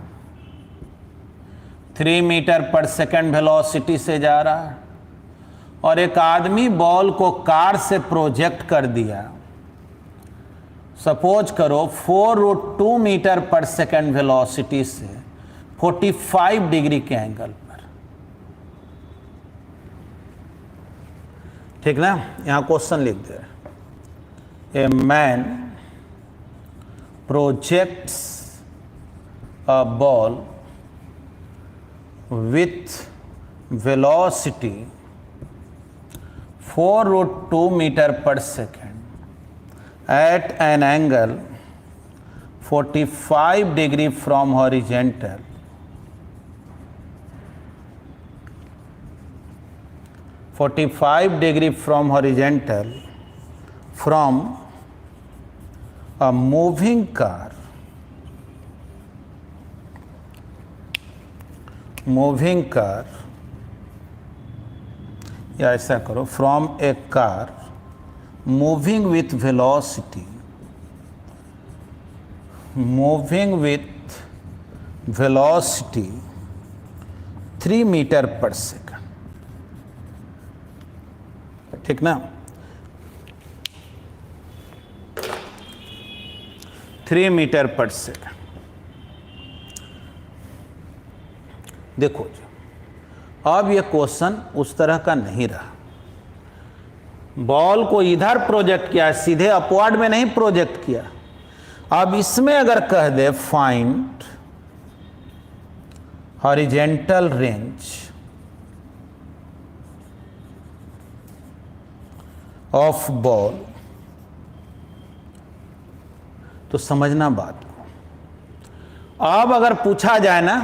3 मीटर पर सेकंड वेलोसिटी से जा रहा है और एक आदमी बॉल को कार से प्रोजेक्ट कर दिया, सपोज करो 4√2 मीटर पर सेकंड वेलोसिटी से 45 डिग्री के एंगल पर। ठीक ना, यहां क्वेश्चन लिख दे रहे, a man projects a ball with velocity 4√2 metre per second at an angle 45 degree from horizontal, from a moving car, या ऐसा करो, from a car moving with velocity 3 metre पर सेकंड। ठीक ना, 3 मीटर पर सेकंड। देखो जी, अब ये क्वेश्चन उस तरह का नहीं रहा। बॉल को इधर प्रोजेक्ट किया, सीधे अपवर्ड में नहीं प्रोजेक्ट किया। अब इसमें अगर कह they find horizontal range of ball, तो समझना बात को। अब अगर पूछा जाए ना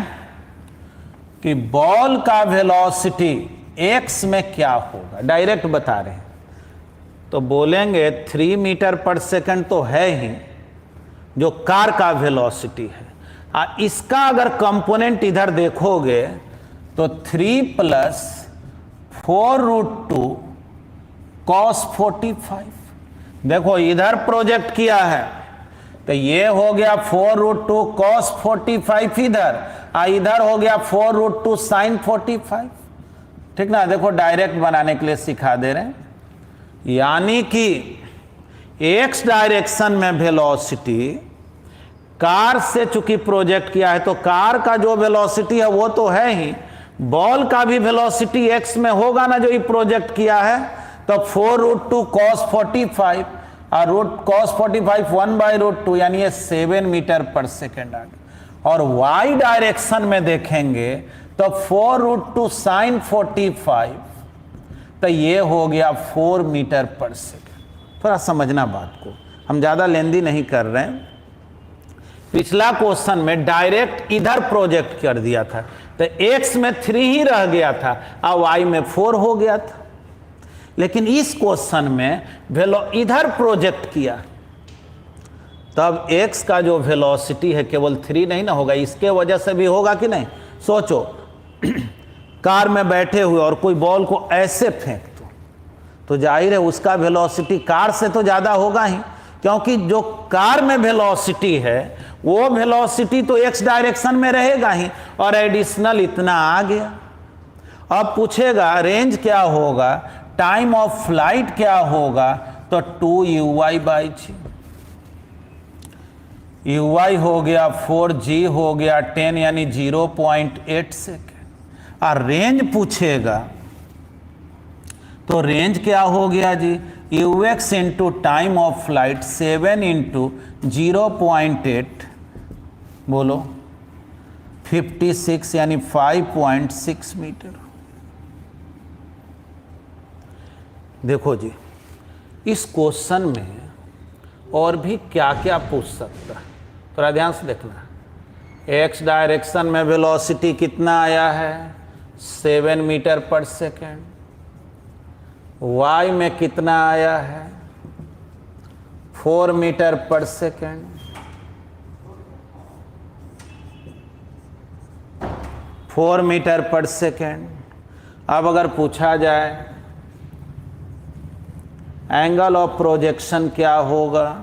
कि बॉल का वेलोसिटी एक्स में क्या होगा, डायरेक्ट बता रहे हैं, तो बोलेंगे 3 मीटर पर सेकंड तो है ही जो कार का वेलोसिटी है। इसका अगर कंपोनेंट इधर देखोगे तो 3 + 4√2 cos 45। देखो इधर प्रोजेक्ट किया है तो ये हो गया 4√2 cos 45 इधर, इधर हो गया 4√2 sin 45। ठीक ना, देखो डायरेक्ट बनाने के लिए सिखा दे रहे हैं। यानी कि एक्स डायरेक्शन में वेलोसिटी कार से चूंकि प्रोजेक्ट किया है तो कार का जो वेलोसिटी है वो तो है ही, बॉल का भी वेलोसिटी एक्स में होगा ना जो ये प्रोजेक्ट किया है। तो 4√2 cos 45 और cos 45 1/√2 यानी ये 7 मीटर पर सेकेंड आ गया। और y डायरेक्शन में देखेंगे तो 4√2 sin 45 तो ये हो गया 4 मीटर पर सेकेंड। थोड़ा समझना बात को, हम ज़्यादा लेंदी नहीं कर रहे हैं। पिछला क्वेश्चन में डायरेक्ट इधर प्रोजेक्ट कर दिया था तो x में 3 ही रह गया था और y में 4 हो गया था, लेकिन इस क्वेश्चन में इधर प्रोजेक्ट किया तब x का जो वेलोसिटी है केवल 3 नहीं ना होगा, इसके वजह से भी होगा कि नहीं। सोचो कार में बैठे हुए और कोई बॉल को ऐसे फेंक दो तो जाहिर है उसका वेलोसिटी कार से तो ज़्यादा होगा ही, क्योंकि जो कार में वेलोसिटी है वो वेलोसिटी तो x डायरेक्शन में रहेगा ही और एडिशनल इतना आ गया। अब पूछेगा रेंज क्या होगा, टाइम ऑफ फ्लाइट क्या होगा, तो 2uy/g, uy हो गया 4g हो गया 10 यानी 0.8 सेकेंड। और रेंज पूछेगा तो रेंज क्या हो गया जी, ux into time of flight 7 into 0.8 बोलो 56 यानी 5.6 मीटर। देखो जी इस क्वेश्चन में और भी क्या क्या पूछ सकता है, थोड़ा ध्यान से देखना। एक्स डायरेक्शन में वेलोसिटी कितना आया है 7 मीटर पर सेकेंड, वाई में कितना आया है 4 metre per second, 4 metre per second. अब अगर पूछा जाए एंगल ऑफ प्रोजेक्शन क्या होगा,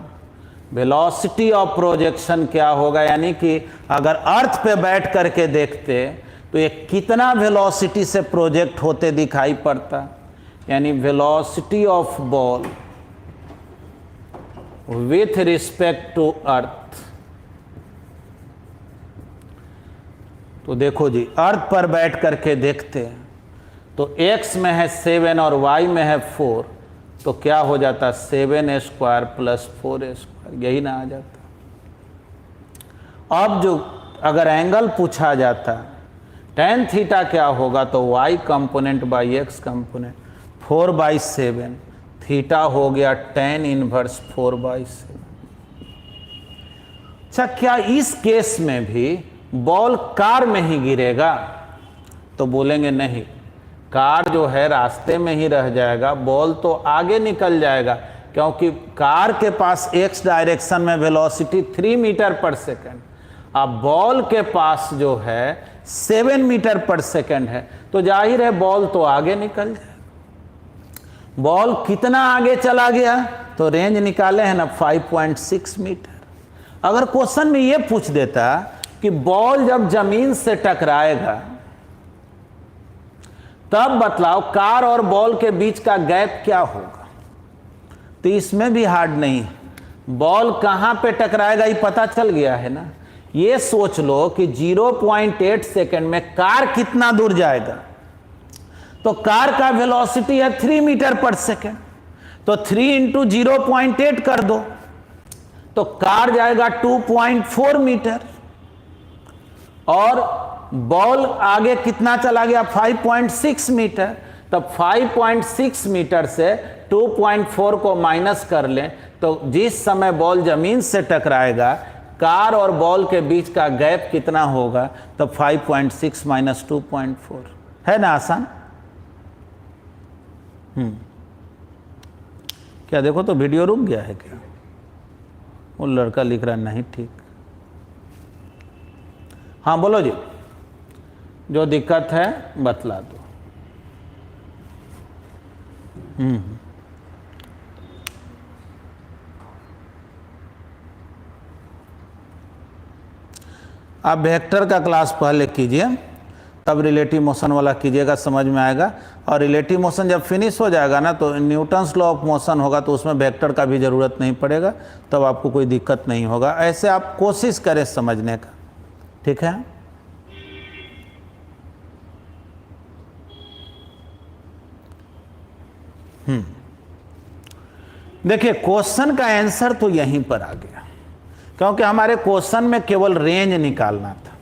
वेलोसिटी ऑफ प्रोजेक्शन क्या होगा, यानी कि अगर अर्थ पे बैठ करके देखते तो ये कितना वेलोसिटी से प्रोजेक्ट होते दिखाई पड़ता, यानी velocity of ball with respect to earth. तो देखो जी अर्थ पर बैठ करके देखते तो x में है 7 और y में है 4 तो क्या हो जाता 7² प्लस 4², यही ना आ जाता। अब जो अगर एंगल पूछा जाता tan थीटा क्या होगा तो y component by x component 4/7, theta हो गया tan इनवर्स 4/7। अच्छा क्या इस केस में भी बॉल कार में ही गिरेगा, तो बोलेंगे नहीं, कार जो है रास्ते में ही रह जाएगा, बॉल तो आगे निकल जाएगा, क्योंकि कार के पास x डायरेक्शन में वेलोसिटी 3 मीटर पर सेकेंड, अब बॉल के पास जो है 7 मीटर पर सेकेंड है, तो जाहिर है बॉल तो आगे निकल जाएगा। बॉल कितना आगे चला गया तो रेंज निकाले हैं ना 5.6 मीटर। अगर क्वेश्चन में ये पूछ देता कि बॉल जब जमीन से टकराएगा तब बतलाओ कार और बॉल के बीच का गैप क्या होगा, तो इसमें भी हार्ड नहीं है, बॉल कहां पे टकराएगा ये पता चल गया है ना। ये सोच लो कि 0.8 सेकेंड में कार कितना दूर जाएगा, तो कार का वेलोसिटी है 3 मीटर पर सेकेंड, तो 3 इंटू 0.8 कर दो तो कार जाएगा 2.4 मीटर और बॉल आगे कितना चला गया 5.6 मीटर, तब 5.6 मीटर से 2.4 को माइनस कर लें तो जिस समय बॉल जमीन से टकराएगा कार और बॉल के बीच का गैप कितना होगा, तो 5.6 माइनस 2.4, है ना आसान। क्या देखो तो वीडियो रुक गया है क्या, वो लड़का लिख रहा नहीं ठीक। हाँ बोलो जी, जो दिक्कत है बतला दो। आप वेक्टर का क्लास पहले कीजिए तब रिलेटिव मोशन वाला कीजिएगा, समझ में आएगा। और रिलेटिव मोशन जब फिनिश हो जाएगा ना, तो न्यूटन्स लॉ ऑफ मोशन होगा, तो उसमें वेक्टर का भी ज़रूरत नहीं पड़ेगा, तब आपको कोई दिक्कत नहीं होगा। ऐसे आप कोशिश करें समझने का, ठीक है। देखिए, क्वेश्चन का आंसर तो यहीं पर आ गया, क्योंकि हमारे क्वेश्चन में केवल रेंज निकालना था।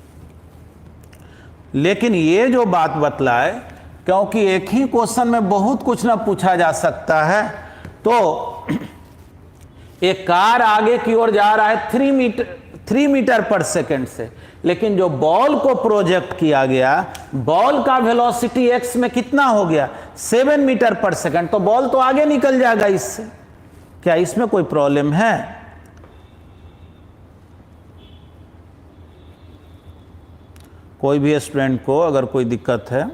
लेकिन ये जो बात बतलाए, क्योंकि एक ही क्वेश्चन में बहुत कुछ ना पूछा जा सकता है, तो एक कार आगे की ओर जा रहा है 3 मीटर पर सेकंड से, लेकिन जो बॉल को प्रोजेक्ट किया गया, बॉल का वेलोसिटी एक्स में कितना हो गया, 7 मीटर पर सेकंड, तो बॉल तो आगे निकल जाएगा इससे। क्या इसमें कोई प्रॉब्लम है? कोई भी स्टूडेंट को अगर कोई दिक्कत है?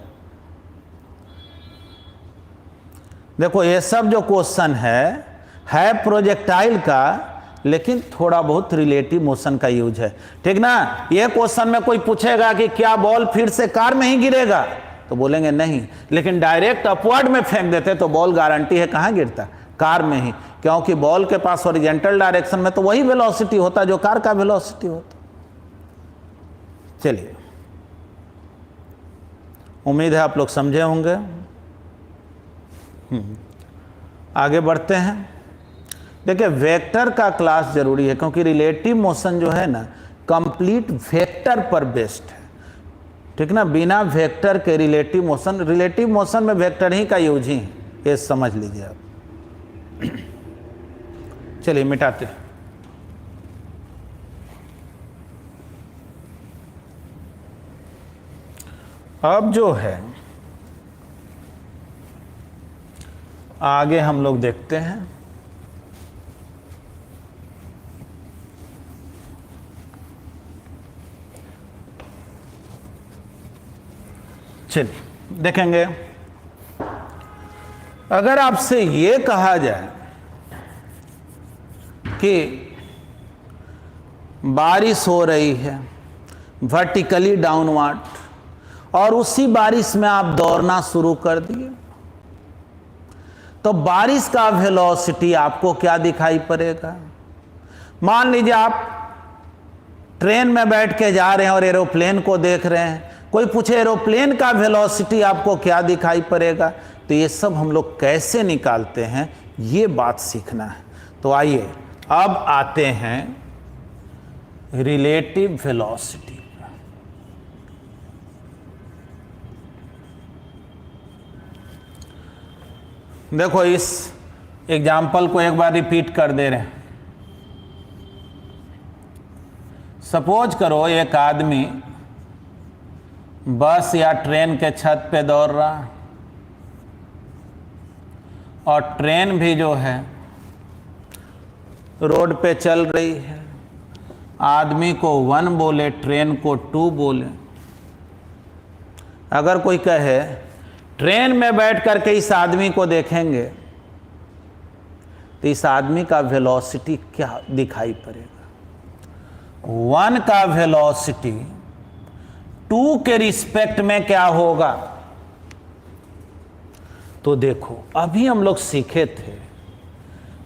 देखो, ये सब जो क्वेश्चन है प्रोजेक्टाइल का, लेकिन थोड़ा बहुत रिलेटिव मोशन का यूज है, ठीक ना। ये क्वेश्चन में कोई पूछेगा कि क्या बॉल फिर से कार में ही गिरेगा, तो बोलेंगे नहीं, लेकिन डायरेक्ट अपवर्ड में फेंक देते तो बॉल गारंटी है कहाँ गिरता, कार में ही, क्योंकि बॉल के पास हॉरिजॉन्टल डायरेक्शन में तो वही वेलोसिटी होता जो कार का वेलोसिटी होता। चलिए, उम्मीद है आप लोग समझे होंगे। आगे बढ़ते हैं। देखिए, वेक्टर का क्लास जरूरी है, क्योंकि रिलेटिव मोशन जो है ना, कंप्लीट वेक्टर पर बेस्ड है, ठीक ना। बिना वेक्टर के रिलेटिव मोशन में वेक्टर ही का यूज ही है, ये समझ लीजिए आप। चलिए मिटाते हैं। अब जो है आगे हम लोग देखते हैं। चलिए देखेंगे, अगर आपसे ये कहा जाए कि बारिश हो रही है वर्टिकली डाउनवर्ड, और उसी बारिश में आप दौड़ना शुरू कर दिए, तो बारिश का वेलोसिटी आपको क्या दिखाई पड़ेगा? मान लीजिए आप ट्रेन में बैठ के जा रहे हैं और एरोप्लेन को देख रहे हैं, कोई पूछे एरोप्लेन का वेलोसिटी आपको क्या दिखाई पड़ेगा, तो ये सब हम लोग कैसे निकालते हैं, ये बात सीखना है। तो आइए अब आते हैं रिलेटिव वेलोसिटी। देखो, इस एग्जाम्पल को एक बार रिपीट कर दे रहे हैं। सपोज करो एक आदमी बस या ट्रेन के छत पे दौड़ रहा है, और ट्रेन भी जो है रोड पे चल रही है। आदमी को 1 बोले, ट्रेन को 2 बोले। अगर कोई कहे ट्रेन में बैठ करके इस आदमी को देखेंगे, तो इस आदमी का वेलोसिटी क्या दिखाई पड़ेगा? 1 का वेलोसिटी 2 के रिस्पेक्ट में क्या होगा? तो देखो, अभी हम लोग सीखे थे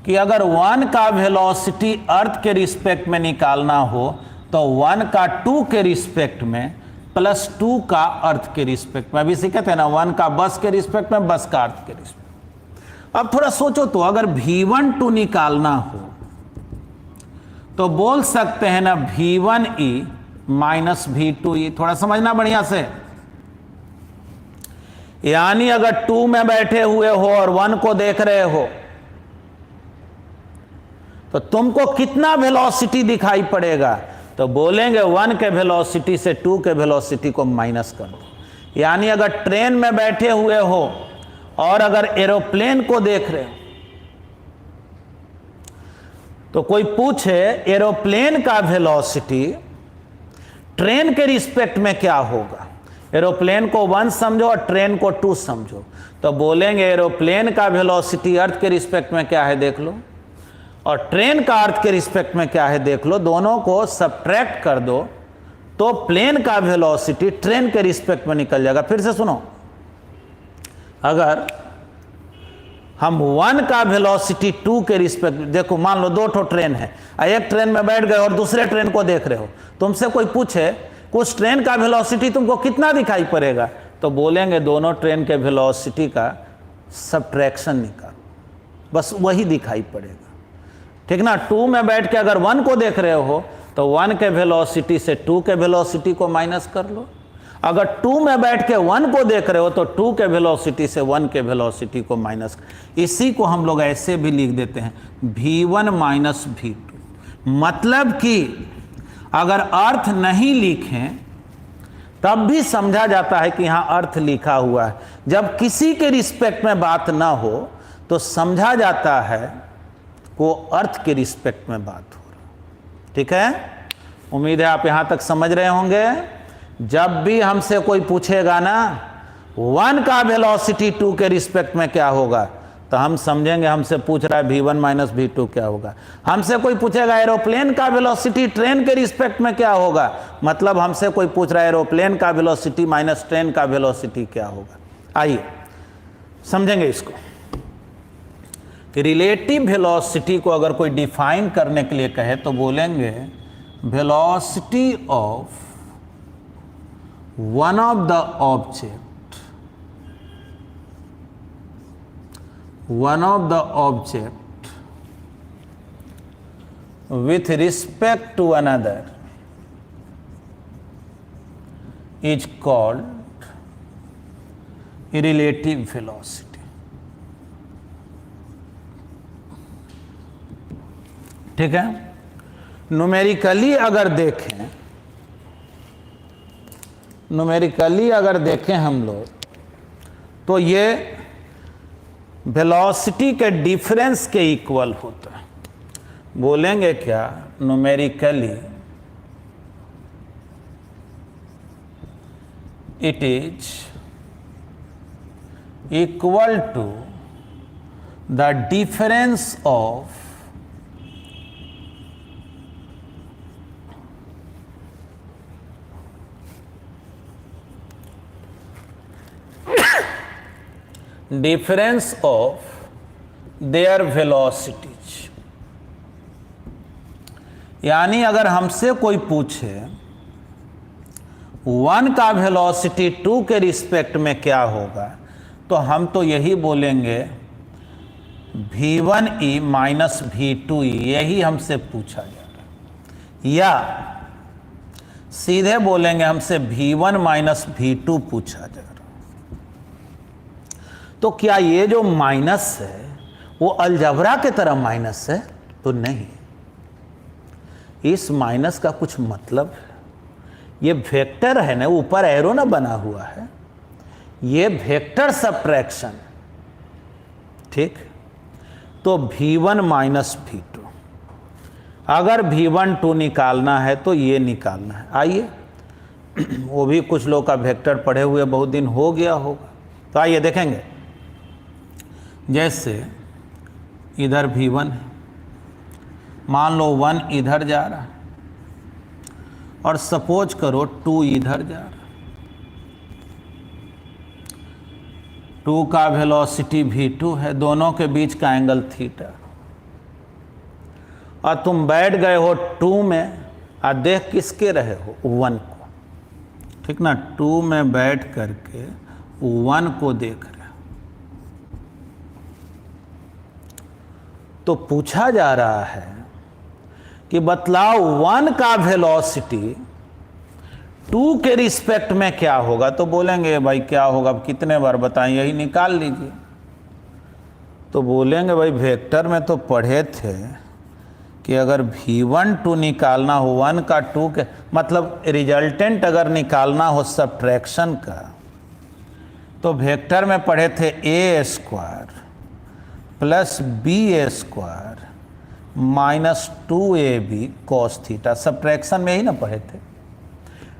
कि अगर 1 का वेलोसिटी अर्थ के रिस्पेक्ट में निकालना हो, तो 1 का 2 के रिस्पेक्ट में प्लस 2 का अर्थ के रिस्पेक्ट में। अभी सीखे थे ना, 1 का बस के रिस्पेक्ट में, बस का अर्थ के रिस्पेक्ट। अब थोड़ा सोचो तो, अगर V12 निकालना हो तो बोल सकते हैं ना V1e माइनस V2e। थोड़ा समझना बढ़िया से, यानी अगर 2 में बैठे हुए हो और 1 को देख रहे हो, तो तुमको कितना वेलोसिटी दिखाई पड़ेगा? तो बोलेंगे 1 के वेलोसिटी से 2 के वेलोसिटी को माइनस कर दो। यानी अगर ट्रेन में बैठे हुए हो और अगर एरोप्लेन को देख रहे हो, तो कोई पूछे एरोप्लेन का वेलोसिटी ट्रेन के रिस्पेक्ट में क्या होगा, एरोप्लेन को 1 समझो और ट्रेन को 2 समझो, तो बोलेंगे एरोप्लेन का वेलोसिटी अर्थ के रिस्पेक्ट में क्या है देख लो, और ट्रेन का अर्थ के रिस्पेक्ट में क्या है देख लो। दोनों को सब्ट्रैक्ट कर दो तो प्लेन का वेलोसिटी ट्रेन के रिस्पेक्ट में निकल जाएगा। फिर से सुनो, अगर हम 1 का वेलोसिटी 2 के रिस्पेक्ट, देखो मान लो 2 ट्रेन है, एक ट्रेन में बैठ गए और दूसरे ट्रेन को देख रहे हो, तुमसे कोई पूछे उस ट्रेन का वेलोसिटी तुमको कितना दिखाई पड़ेगा, तो बोलेंगे दोनों ट्रेन के वेलोसिटी का सब्ट्रैक्शन निकाल, बस वही दिखाई पड़ेगा। ठीक ना। 2 में बैठ के अगर 1 को देख रहे हो तो 1 के वेलोसिटी से 2 के वेलोसिटी को माइनस कर लो। अगर 2 में बैठ के 1 को देख रहे हो तो 2 के वेलोसिटी से 1 के वेलोसिटी को माइनस। इसी को हम लोग ऐसे भी लिख देते हैं v1 माइनस v2। मतलब कि अगर अर्थ नहीं लिखें तब भी समझा जाता है कि यहां अर्थ लिखा हुआ है। जब किसी के रिस्पेक्ट में बात ना हो तो समझा जाता है वो अर्थ के रिस्पेक्ट में बात हो रहा। ठीक है, उम्मीद है आप यहां तक समझ रहे होंगे। जब भी हमसे कोई पूछेगा ना 1 का वेलोसिटी 2 के रिस्पेक्ट में क्या होगा, तो हम समझेंगे हमसे पूछ रहा है v1 माइनस v2 क्या होगा। हमसे कोई पूछेगा एरोप्लेन का वेलोसिटी ट्रेन के रिस्पेक्ट में क्या होगा, मतलब हमसे कोई पूछ रहा है एरोप्लेन का वेलोसिटी माइनस ट्रेन का वेलोसिटी क्या होगा। आइए समझेंगे इसको। रिलेटिव वेलोसिटी को अगर कोई डिफाइन करने के लिए कहे तो बोलेंगे velocity of one of the object with respect to another is called relative velocity। ठीक है, न्यूमेरिकली अगर देखें हम लोग तो ये वेलोसिटी के डिफरेंस के इक्वल होता है। बोलेंगे क्या, numerically it is equal to the difference of difference of their velocities. यानी अगर हमसे कोई पूछे 1 का वेलोसिटी 2 के रिस्पेक्ट में क्या होगा, तो हम तो यही बोलेंगे v1e माइनस v2e, यही हमसे पूछा जा रहा है। या सीधे बोलेंगे हमसे v1 माइनस v2 पूछा जा रहा है। तो क्या ये जो माइनस है वो अलजबरा के तरह माइनस है, तो नहीं। इस माइनस का कुछ मतलब है। ये वेक्टर है ना, ऊपर एरो ना बना हुआ है, ये वेक्टर सब्ट्रैक्शन। ठीक, तो v1 माइनस v2, अगर v1 2 निकालना है तो ये निकालना है। आइए, वो भी कुछ लोग का वेक्टर पढ़े हुए बहुत दिन हो गया होगा, तो आइए देखेंगे। जैसे इधर v1 है, मान लो 1 इधर जा रहा है और सपोज करो 2 इधर जा रहा है। 2 का वेलोसिटी v2 है, दोनों के बीच का एंगल थीटा, और तुम बैठ गए हो 2 में और देख किसके रहे हो, 1 को। ठीक ना, 2 में बैठ करके 1 को देख रहे हो। तो पूछा जा रहा है कि बतलाओ 1 का वेलोसिटी 2 के रिस्पेक्ट में क्या होगा, तो बोलेंगे भाई क्या होगा, अब कितने बार बताएं, यही निकाल लीजिए। तो बोलेंगे भाई वेक्टर में तो पढ़े थे कि अगर v1 2 निकालना हो 1 का 2 के मतलब रिजल्टेंट अगर निकालना हो सब्ट्रैक्शन का, तो वेक्टर में पढ़े थे a square plus b square minus 2ab cos theta. Subtraction में ही ना पढ़े थे,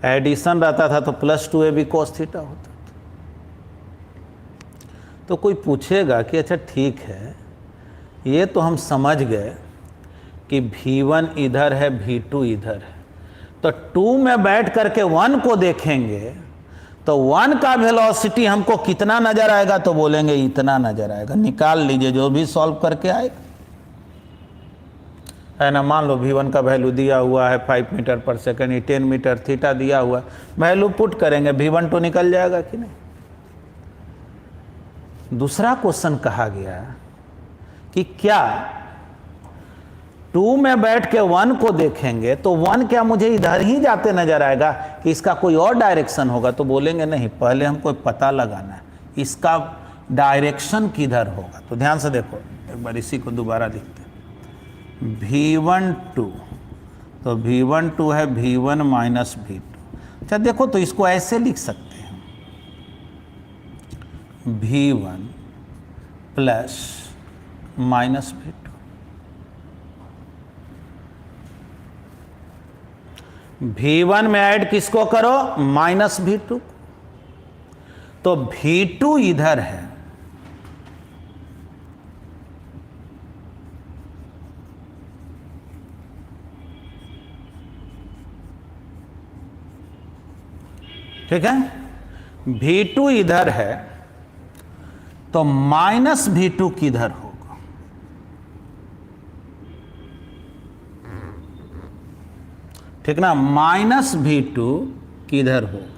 एडिशन रहता था तो प्लस 2ab कॉस थीटा होता था। तो कोई पूछेगा कि अच्छा ठीक है, ये तो हम समझ गए कि v1 इधर है v2 इधर है, तो 2 में बैठ करके 1 को देखेंगे तो 1 का वेलोसिटी हमको कितना नजर आएगा, तो बोलेंगे इतना नजर आएगा। निकाल लीजिए जो भी सॉल्व करके आएगा, है ना। मान लो v1 का वैल्यू दिया हुआ है 5 मीटर पर सेकंड, 10 मीटर थीटा दिया हुआ है, वैल्यू पुट करेंगे v1 तो निकल जाएगा कि नहीं। दूसरा क्वेश्चन कहा गया कि क्या 2 में बैठ के 1 को देखेंगे तो 1 क्या मुझे इधर ही जाते नजर आएगा कि इसका कोई और डायरेक्शन होगा, तो बोलेंगे नहीं, पहले हमको पता लगाना है इसका डायरेक्शन किधर होगा। तो ध्यान से देखो, एक बार इसी को दोबारा लिखते हैं। v1 2, तो v1 2 है v1 माइनस v2। अच्छा देखो, तो इसको ऐसे लिख सकते हैं v1 plus minus v2। v1 में ऐड किसको करो, माइनस v2, तो v2 इधर है, ठीक है। v2 इधर है तो माइनस v2 किधर होगा, ठीक ना। माइनस v2 किधर होगा,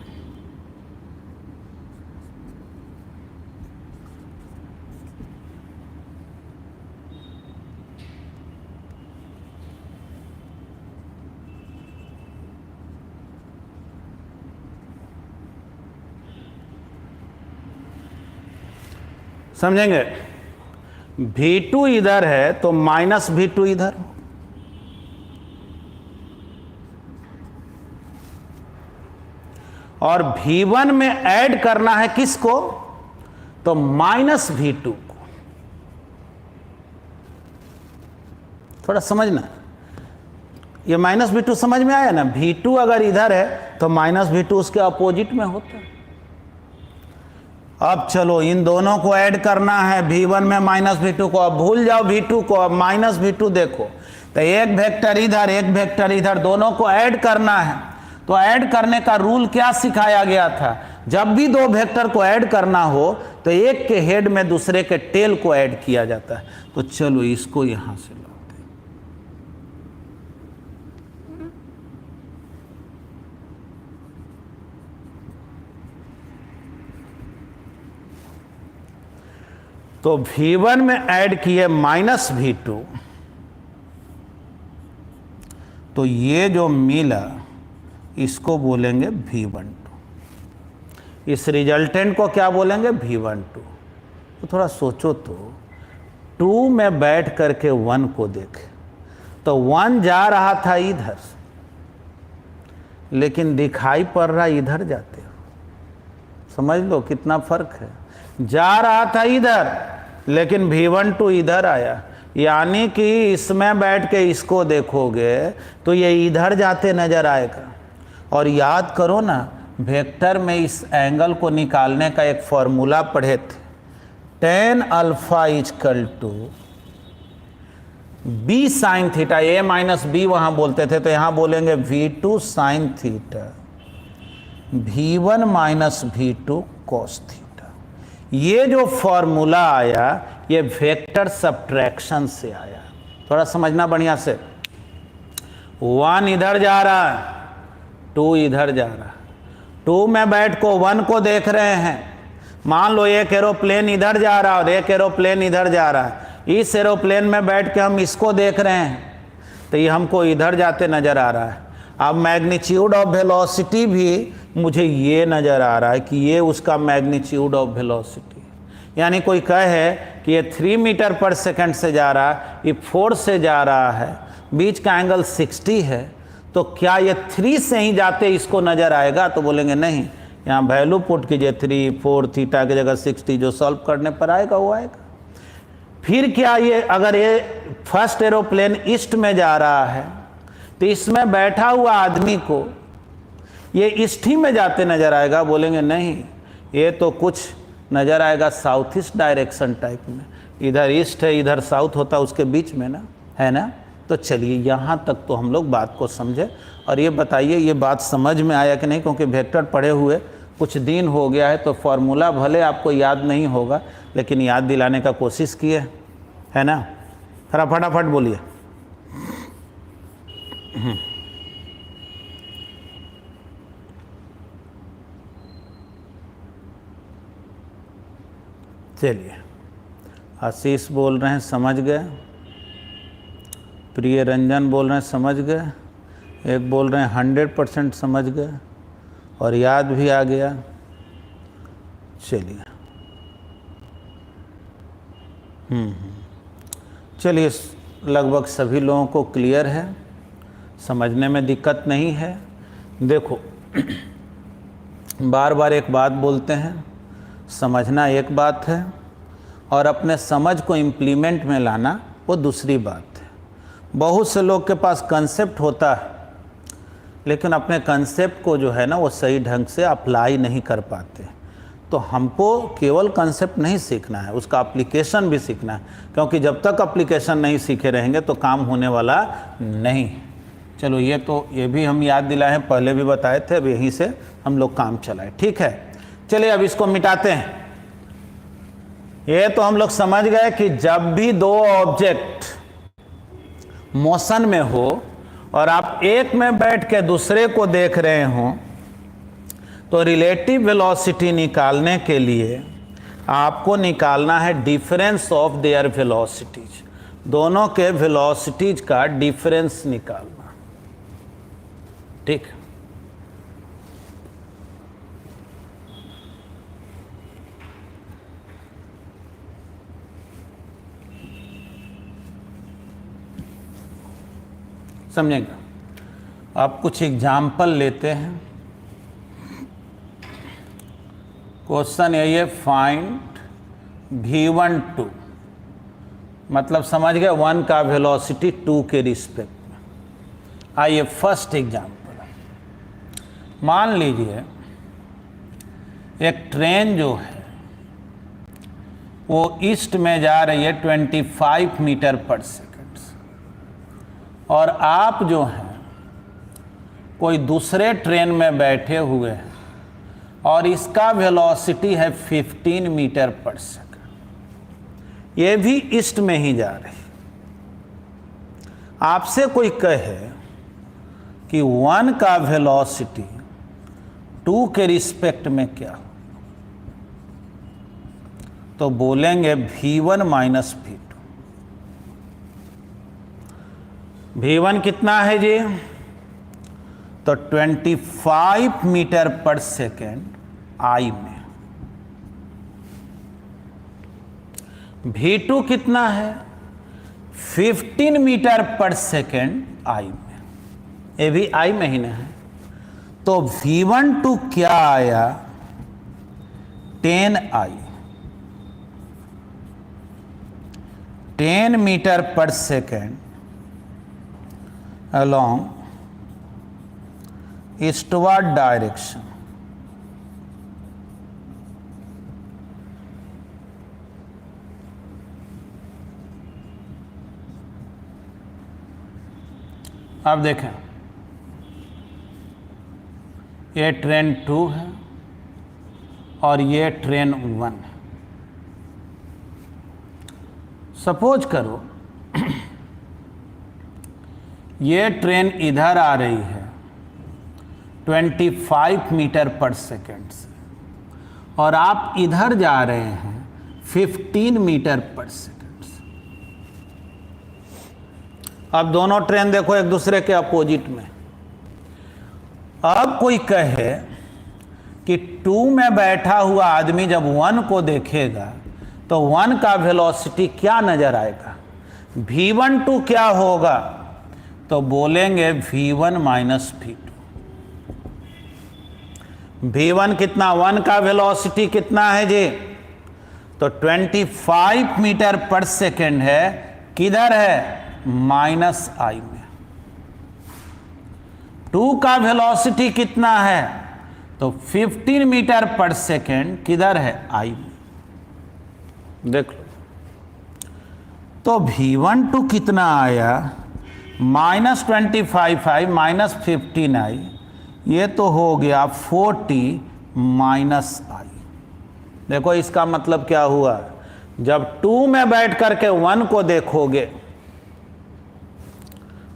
समझेंगे। v2 इधर है तो माइनस v2 इधर, और v1 में ऐड करना है किसको, तो माइनस v2 को। थोड़ा समझना, ये माइनस v2 समझ में आया ना। v2 अगर इधर है तो माइनस v2 उसके अपोजिट में होता है। अब चलो इन दोनों को ऐड करना है, v1 में माइनस v2 को। अब भूल जाओ v2 को, अब माइनस v2 देखो, तो एक वेक्टर इधर एक वेक्टर इधर, दोनों को ऐड करना है। तो ऐड करने का रूल क्या सिखाया गया था, जब भी दो वेक्टर को ऐड करना हो तो एक के हेड में दूसरे के टेल को ऐड किया जाता है। तो चलो इसको यहां से लाते हैं। तो v1 में ऐड किए माइनस v2, तो ये जो मिला इसको बोलेंगे v12, इस रिजल्टेंट को क्या बोलेंगे, v12। तो थोड़ा सोचो तो, 2 में बैठ करके 1 को देखे तो 1 जा रहा था इधर, लेकिन दिखाई पड़ रहा इधर जाते हो। समझ लो कितना फर्क है। जा रहा था इधर लेकिन v12 इधर आया, यानी कि इसमें बैठ के इसको देखोगे तो ये इधर जाते नजर आएगा। और याद करो ना, वेक्टर में इस एंगल को निकालने का एक फॉर्मूला पढ़े थे, tan alpha equal to b sine theta, a minus B वहां बोलते थे, तो यहां बोलेंगे v2 sine theta v1 minus v2 cos theta. ये जो फॉर्मूला आया ये वेक्टर सब्ट्रैक्शन से आया। थोड़ा समझना बढ़िया से। 1 इधर जा रहा है, 2 इधर जा रहा है, 2 में बैठ को 1 को देख रहे हैं। मान लो एक एरोप्लेन इधर जा रहा है और एक एरोप्लेन इधर जा रहा है। इस एरोप्लेन में बैठ के हम इसको देख रहे हैं तो ये हमको इधर जाते नजर आ रहा है। अब मैग्नीट्यूड ऑफ वेलोसिटी भी मुझे ये नजर आ रहा है कि ये उसका मैग्नीट्यूड ऑफ वेलोसिटी, यानी कोई कहे कि ये 3 मीटर पर सेकंड से जा रहा है, ये 4 से जा रहा है, बीच का एंगल 60 है, तो क्या ये 3 से ही जाते इसको नजर आएगा, तो बोलेंगे नहीं, यहाँ वैल्यू पुट कीजिए 3 4 थीटा की जगह 60, जो सॉल्व करने पर आएगा वो आएगा। फिर क्या ये अगर ये फर्स्ट एरोप्लेन ईस्ट में जा रहा है तो इसमें बैठा हुआ आदमी को ये ईस्ट ही में जाते नजर आएगा, बोलेंगे नहीं, ये तो कुछ नजर आएगा साउथ ईस्ट डायरेक्शन टाइप में, इधर ईस्ट है इधर साउथ होता है उसके बीच में ना, है ना। तो चलिए यहाँ तक तो हम लोग बात को समझे और ये बताइए ये बात समझ में आया कि नहीं, क्योंकि वेक्टर पढ़े हुए कुछ दिन हो गया है तो फॉर्मूला भले आपको याद नहीं होगा लेकिन याद दिलाने का कोशिश किए, है ना। थोड़ा फटाफट बोलिए। चलिए, आशीष बोल रहे हैं समझ गए, प्रिय रंजन बोल रहे हैं समझ गए, एक बोल रहे हैं 100% समझ गए और याद भी आ गया। चलिए चलिए, लगभग सभी लोगों को क्लियर है, समझने में दिक्कत नहीं है। देखो बार बार एक बात बोलते हैं, समझना एक बात है और अपने समझ को इम्प्लीमेंट में लाना वो दूसरी बात है। बहुत से लोग के पास कंसेप्ट होता है लेकिन अपने कंसेप्ट को जो है ना वो सही ढंग से अप्लाई नहीं कर पाते। तो हमको केवल कंसेप्ट नहीं सीखना है, उसका एप्लीकेशन भी सीखना है, क्योंकि जब तक एप्लीकेशन नहीं सीखे रहेंगे तो काम होने वाला नहीं। चलो ये भी हम याद दिलाए हैं, पहले भी बताए थे, अब यहीं से हम लोग काम चलाए, ठीक है। चलिए अब इसको मिटाते हैं। ये तो हम लोग समझ गए कि जब भी दो ऑब्जेक्ट मोशन में हो और आप एक में बैठ के दूसरे को देख रहे हो तो रिलेटिव वेलोसिटी निकालने के लिए आपको निकालना है डिफरेंस ऑफ देयर वेलोसिटीज, दोनों के वेलोसिटीज का डिफरेंस निकालना, ठीक। समझेगा। अब कुछ एग्जाम्पल लेते हैं। क्वेश्चन यही है, फाइंड v1 2, मतलब समझ गए 1 का वेलोसिटी 2 के रिस्पेक्ट में। आइए फर्स्ट एग्जाम्पल, मान लीजिए एक ट्रेन जो है वो ईस्ट में जा रही है 25 मीटर पर सेकेंड और आप जो हैं कोई दूसरे ट्रेन में बैठे हुए हैं और इसका वेलोसिटी है 15 मीटर पर सेकेंड, ये भी ईस्ट में ही जा रही। आपसे कोई कहे कि 1 का वेलोसिटी 2 के रिस्पेक्ट में क्या हो, तो बोलेंगे v1 माइनस v2। v1 कितना है जी, तो 25 मीटर पर सेकेंड आई में। v2 कितना है, 15 मीटर पर सेकेंड आई में, ये भी आई में ही ना है। तो v12 क्या आया, 10i, 10 metre per second along eastward direction। अब देखें, ये ट्रेन 2 है और ये ट्रेन 1 है। सपोज करो ये ट्रेन इधर आ रही है 25 मीटर पर सेकेंड से और आप इधर जा रहे हैं 15 मीटर पर सेकेंड से। अब दोनों ट्रेन देखो एक दूसरे के अपोजिट में। अब कोई कहे कि 2 में बैठा हुआ आदमी जब 1 को देखेगा तो 1 का वेलोसिटी क्या नजर आएगा, v12 क्या होगा, तो बोलेंगे v1 माइनस v2। v1 कितना, 1 का वेलोसिटी कितना है जी, तो 25 मीटर पर सेकेंड है, किधर है, माइनस आई में। 2 का वेलोसिटी कितना है, तो 15 मीटर पर सेकेंड, किधर है, आई में। देख लो, तो v12 कितना आया, -25 आई -15 आई, ये तो हो गया 40 माइनस आई। देखो इसका मतलब क्या हुआ, जब 2 में बैठ करके 1 को देखोगे,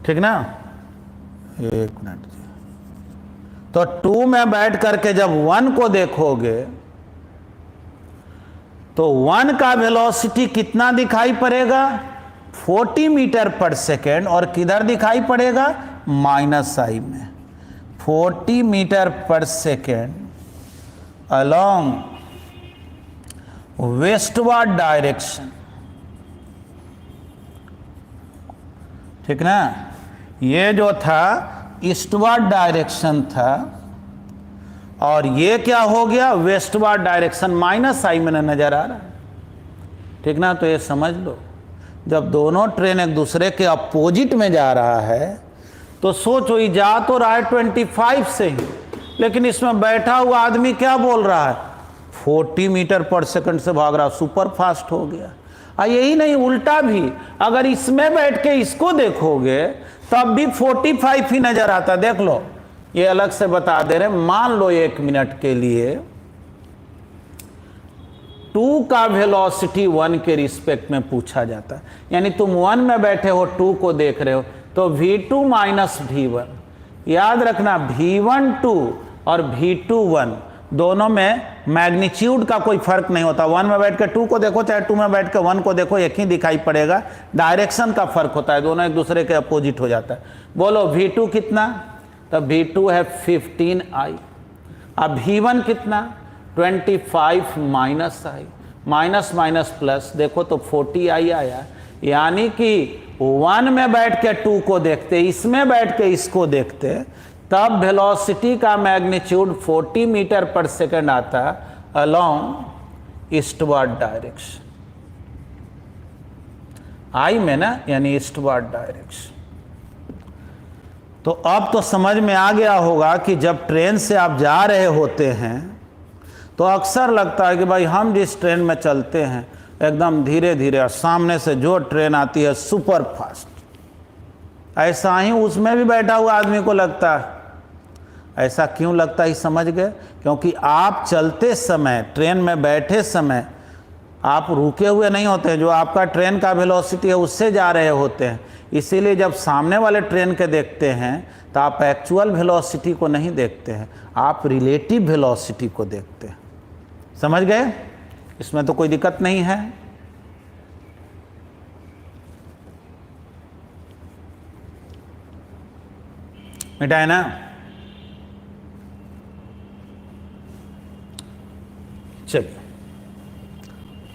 ठीक ना, एक मिनट, तो 2 में बैठ करके जब 1 को देखोगे तो 1 का वेलोसिटी कितना दिखाई पड़ेगा, 40 मीटर पर सेकेंड, और किधर दिखाई पड़ेगा, माइनस आई में, 40 metre per second along westward direction, ठीक ना। ये जो था ईस्टवर्ड डायरेक्शन था, और ये क्या हो गया, वेस्टवर्ड डायरेक्शन, माइनस आई में नजर आ रहा है, ठीक ना। तो ये समझ लो, जब दोनों ट्रेन एक दूसरे के अपोजिट में जा रहा है तो सोचो, ये जा तो रहा है 25 से ही, लेकिन इसमें बैठा हुआ आदमी क्या बोल रहा है, 40 मीटर पर सेकंड से भाग रहा, सुपर फास्ट हो गया। यही नहीं, उल्टा भी, अगर इसमें बैठ के इसको देखोगे तब भी 45 ही नजर आता। देख लो, ये अलग से बता दे रहे, मान लो 1 मिनट के लिए 2 का वेलोसिटी 1 के रिस्पेक्ट में पूछा जाता है, यानी तुम 1 में बैठे हो, 2 को देख रहे हो, तो v2 माइनस v1, याद रखना v1 2 और v2 1 दोनों में मैग्नीट्यूड का कोई फर्क नहीं होता। 1 में बैठ के 2 को देखो, चाहे 2 में बैठ के 1 को देखो, एक ही दिखाई पड़ेगा, डायरेक्शन का फर्क होता है, दोनों एक दूसरे के अपोजिट हो जाता है। बोलो v2 कितना, तब v2 है 15i, अब v1 कितना, 25 माइनस आई, माइनस माइनस प्लस, देखो तो 40i आया। यानी कि 1 में बैठ के 2 को देखते, इसमें बैठ के इसको देखते, तब वेलोसिटी का मैग्नीट्यूड 40 मीटर पर सेकंड आता अलोंग ईस्टवर्ड डायरेक्शन, आई में ना, यानी ईस्टवर्ड डायरेक्शन। तो अब तो समझ में आ गया होगा कि जब ट्रेन से आप जा रहे होते हैं तो अक्सर लगता है कि भाई हम जिस ट्रेन में चलते हैं एकदम धीरे धीरे, और सामने से जो ट्रेन आती है सुपर फास्ट, ऐसा ही उसमें भी बैठा हुआ आदमी को लगता है। ऐसा क्यों लगता है, समझ गए, क्योंकि आप चलते समय, ट्रेन में बैठे समय आप रुके हुए नहीं होते हैं, जो आपका ट्रेन का वेलोसिटी है उससे जा रहे होते हैं। इसीलिए जब सामने वाले ट्रेन के देखते हैं तो आप एक्चुअल वेलोसिटी को नहीं देखते हैं, आप रिलेटिव वेलोसिटी को देखते हैं। समझ गए, इसमें तो कोई दिक्कत नहीं है। मिटाए ना, चलिए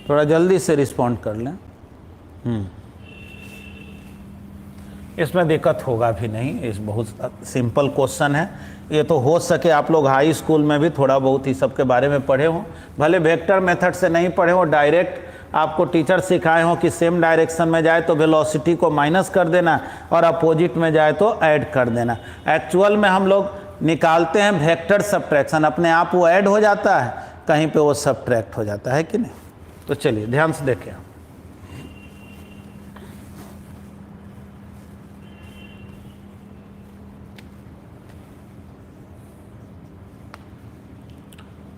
थोड़ा जल्दी से रिस्पॉन्ड कर लें। इसमें दिक्कत होगा भी नहीं, इस बहुत सिंपल क्वेश्चन है। ये तो हो सके आप लोग हाई स्कूल में भी थोड़ा बहुत ही सबके बारे में पढ़े हों, भले वेक्टर मेथड से नहीं पढ़े हो, डायरेक्ट आपको टीचर सिखाए हो कि सेम डायरेक्शन में जाए तो वेलोसिटी को माइनस कर देना और अपोजिट में जाए तो ऐड कर देना। एक्चुअल में हम लोग निकालते हैं वेक्टर सब्ट्रैक्शन, अपने आप वो ऐड हो जाता है, कहीं पे वो सब्ट्रैक्ट हो जाता है कि नहीं। तो चलिए ध्यान से देखें।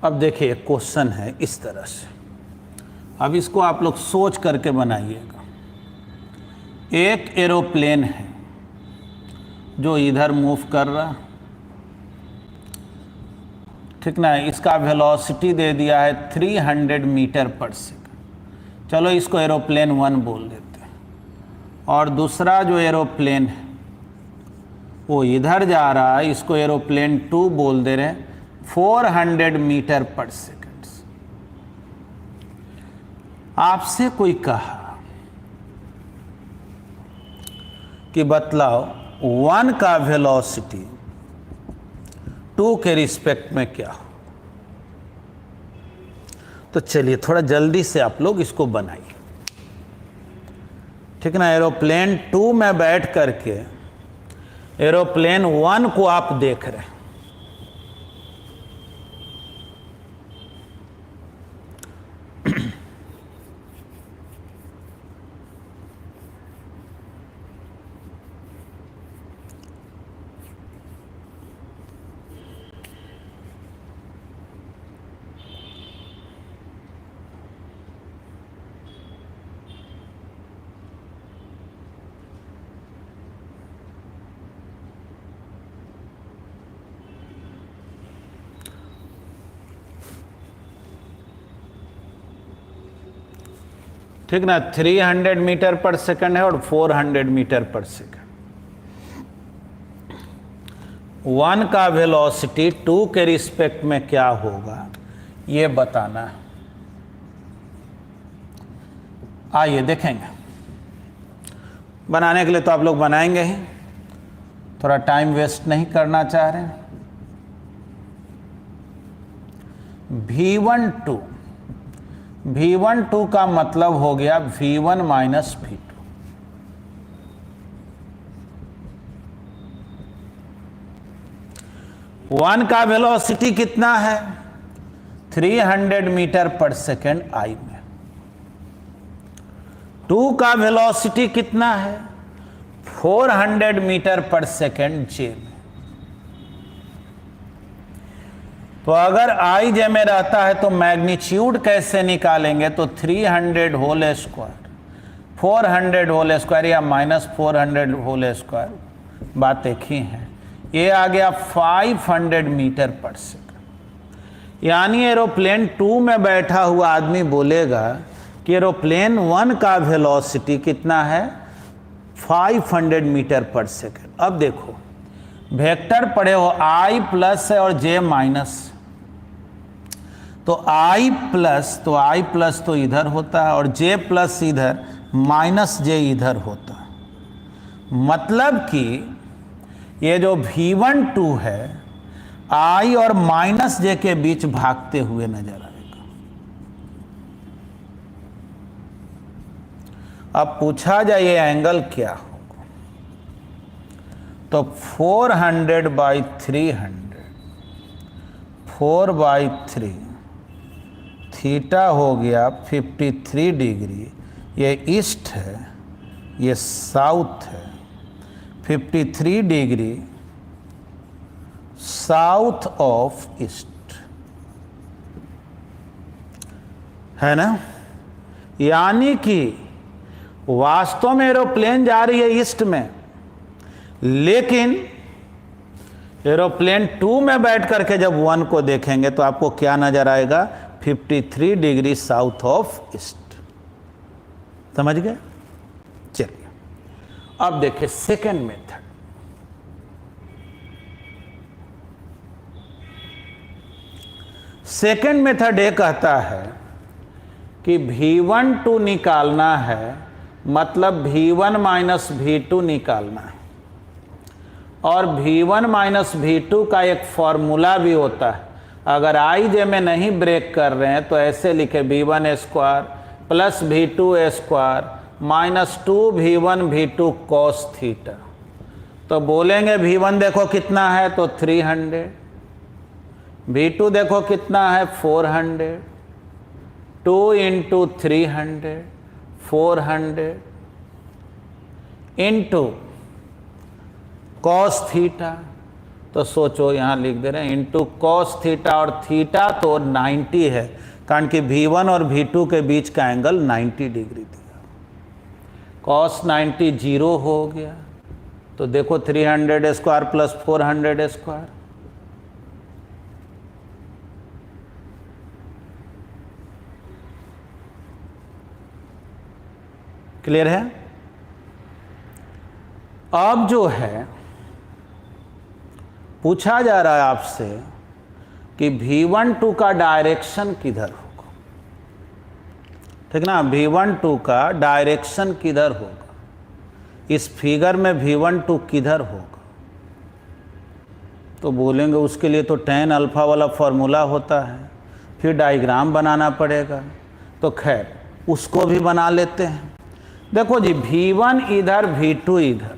अब देखिए क्वेश्चन है इस तरह से, अब इसको आप लोग सोच करके बनाइएगा। एक एरोप्लेन है जो इधर मूव कर रहा, ठीक ना, इसका वेलोसिटी दे दिया है 300 मीटर पर सेकंड। चलो इसको एरोप्लेन 1 बोल देते हैं। और दूसरा जो एरोप्लेन है वो इधर जा रहा है, इसको एरोप्लेन 2 बोल दे रहे हैं, 400 मीटर पर सेकंड। आपसे कोई कहा कि बतलाओ 1 का वेलोसिटी 2 के रिस्पेक्ट में क्या हो। तो चलिए थोड़ा जल्दी से आप लोग इसको बनाइए, ठीक ना। एरोप्लेन 2 में बैठ करके एरोप्लेन 1 को आप देख रहे हैं, ठीक ना, 300 मीटर पर सेकंड है और 400 मीटर पर सेकंड। 1 का वेलोसिटी 2 के रिस्पेक्ट में क्या होगा ये बताना है। आइए देखेंगे। बनाने के लिए तो आप लोग बनाएंगे ही, थोड़ा टाइम वेस्ट नहीं करना चाह रहे हैं। V12 का मतलब हो गया V1 माइनस V2। वन का वेलोसिटी कितना है 300 मीटर पर सेकेंड आई में। 2 का वेलोसिटी कितना है 400 मीटर पर सेकेंड जे में। तो अगर आई जे में रहता है तो मैग्नीट्यूड कैसे निकालेंगे, तो 300 होल स्क्वायर 400 होल स्क्वायर या माइनस 400 होल स्क्वायर, बात एक ही है। ये आ गया 500 मीटर पर सेकेंड। यानी एरोप्लेन 2 में बैठा हुआ आदमी बोलेगा कि एरोप्लेन 1 का वेलोसिटी कितना है 500 मीटर पर सेकेंड। अब देखो वेक्टर पढ़े हो, आई प्लस है और जे माइनस, तो आई प्लस तो इधर होता है और जे प्लस इधर, माइनस जे इधर होता है। मतलब कि ये जो V12 है आई और माइनस जे के बीच भागते हुए नजर आएगा। अब पूछा जाए ये एंगल क्या होगा, तो 400 बाई 300, 4/3 थीटा हो गया 53 डिग्री। ये ईस्ट है, ये साउथ है। 53 डिग्री साउथ ऑफ ईस्ट है ना। यानी कि वास्तव में एरोप्लेन जा रही है ईस्ट में, लेकिन एरोप्लेन 2 में बैठ करके जब 1 को देखेंगे तो आपको क्या नजर आएगा 53 डिग्री साउथ ऑफ ईस्ट। समझ गए। चलिए अब देखिए सेकेंड मेथड। सेकेंड मेथड ये कहता है कि V12 निकालना है, मतलब V1 माइनस V2 निकालना है। और V1 माइनस V2 का एक फॉर्मूला भी होता है। अगर आई जे में नहीं ब्रेक कर रहे हैं तो ऐसे लिखे V1 square plus V2 square minus 2V1 V2 cos theta. तो बोलेंगे V1 देखो कितना है तो 300, V2 देखो कितना है 400, 2 इंटू 300 400 इंटू कॉस थीटा। तो सोचो यहाँ लिख दे रहे हैं इंटू कॉस थीटा, और थीटा तो 90 है कारण कि V1 और V2 के बीच का एंगल 90 डिग्री दिया। कॉस 90 जीरो हो गया। तो देखो 300 स्क्वायर प्लस 400 स्क्वायर, क्लियर है। अब जो है पूछा जा रहा है आपसे कि V12 का डायरेक्शन किधर होगा, ठीक ना। V12 का डायरेक्शन किधर होगा, इस फिगर में V12 किधर होगा। तो बोलेंगे उसके लिए तो tan अल्फा वाला फॉर्मूला होता है, फिर डायग्राम बनाना पड़ेगा। तो खैर उसको भी बना लेते हैं। देखो जी V1 इधर V2 इधर,